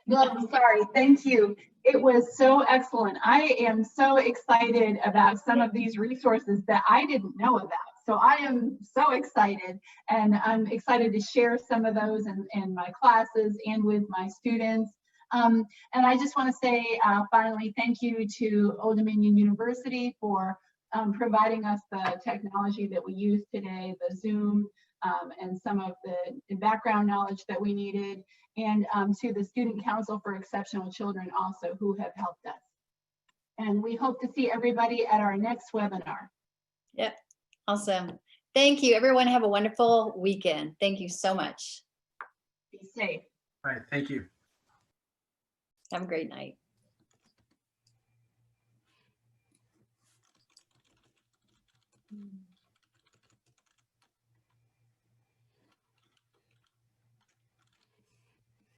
No, I'm sorry. Thank you. It was so excellent. I am so excited about some of these resources that I didn't know about. So I am so excited, and I'm excited to share some of those in my classes and with my students. And I just want to say finally, thank you to Old Dominion University for providing us the technology that we use today, the Zoom, and some of the background knowledge that we needed, and to the Student Council for Exceptional Children also, who have helped us. And we hope to see everybody at our next webinar. Yep, awesome. Thank you, everyone. Have a wonderful weekend. Thank you so much. Be safe. All right, thank you. Have a great night.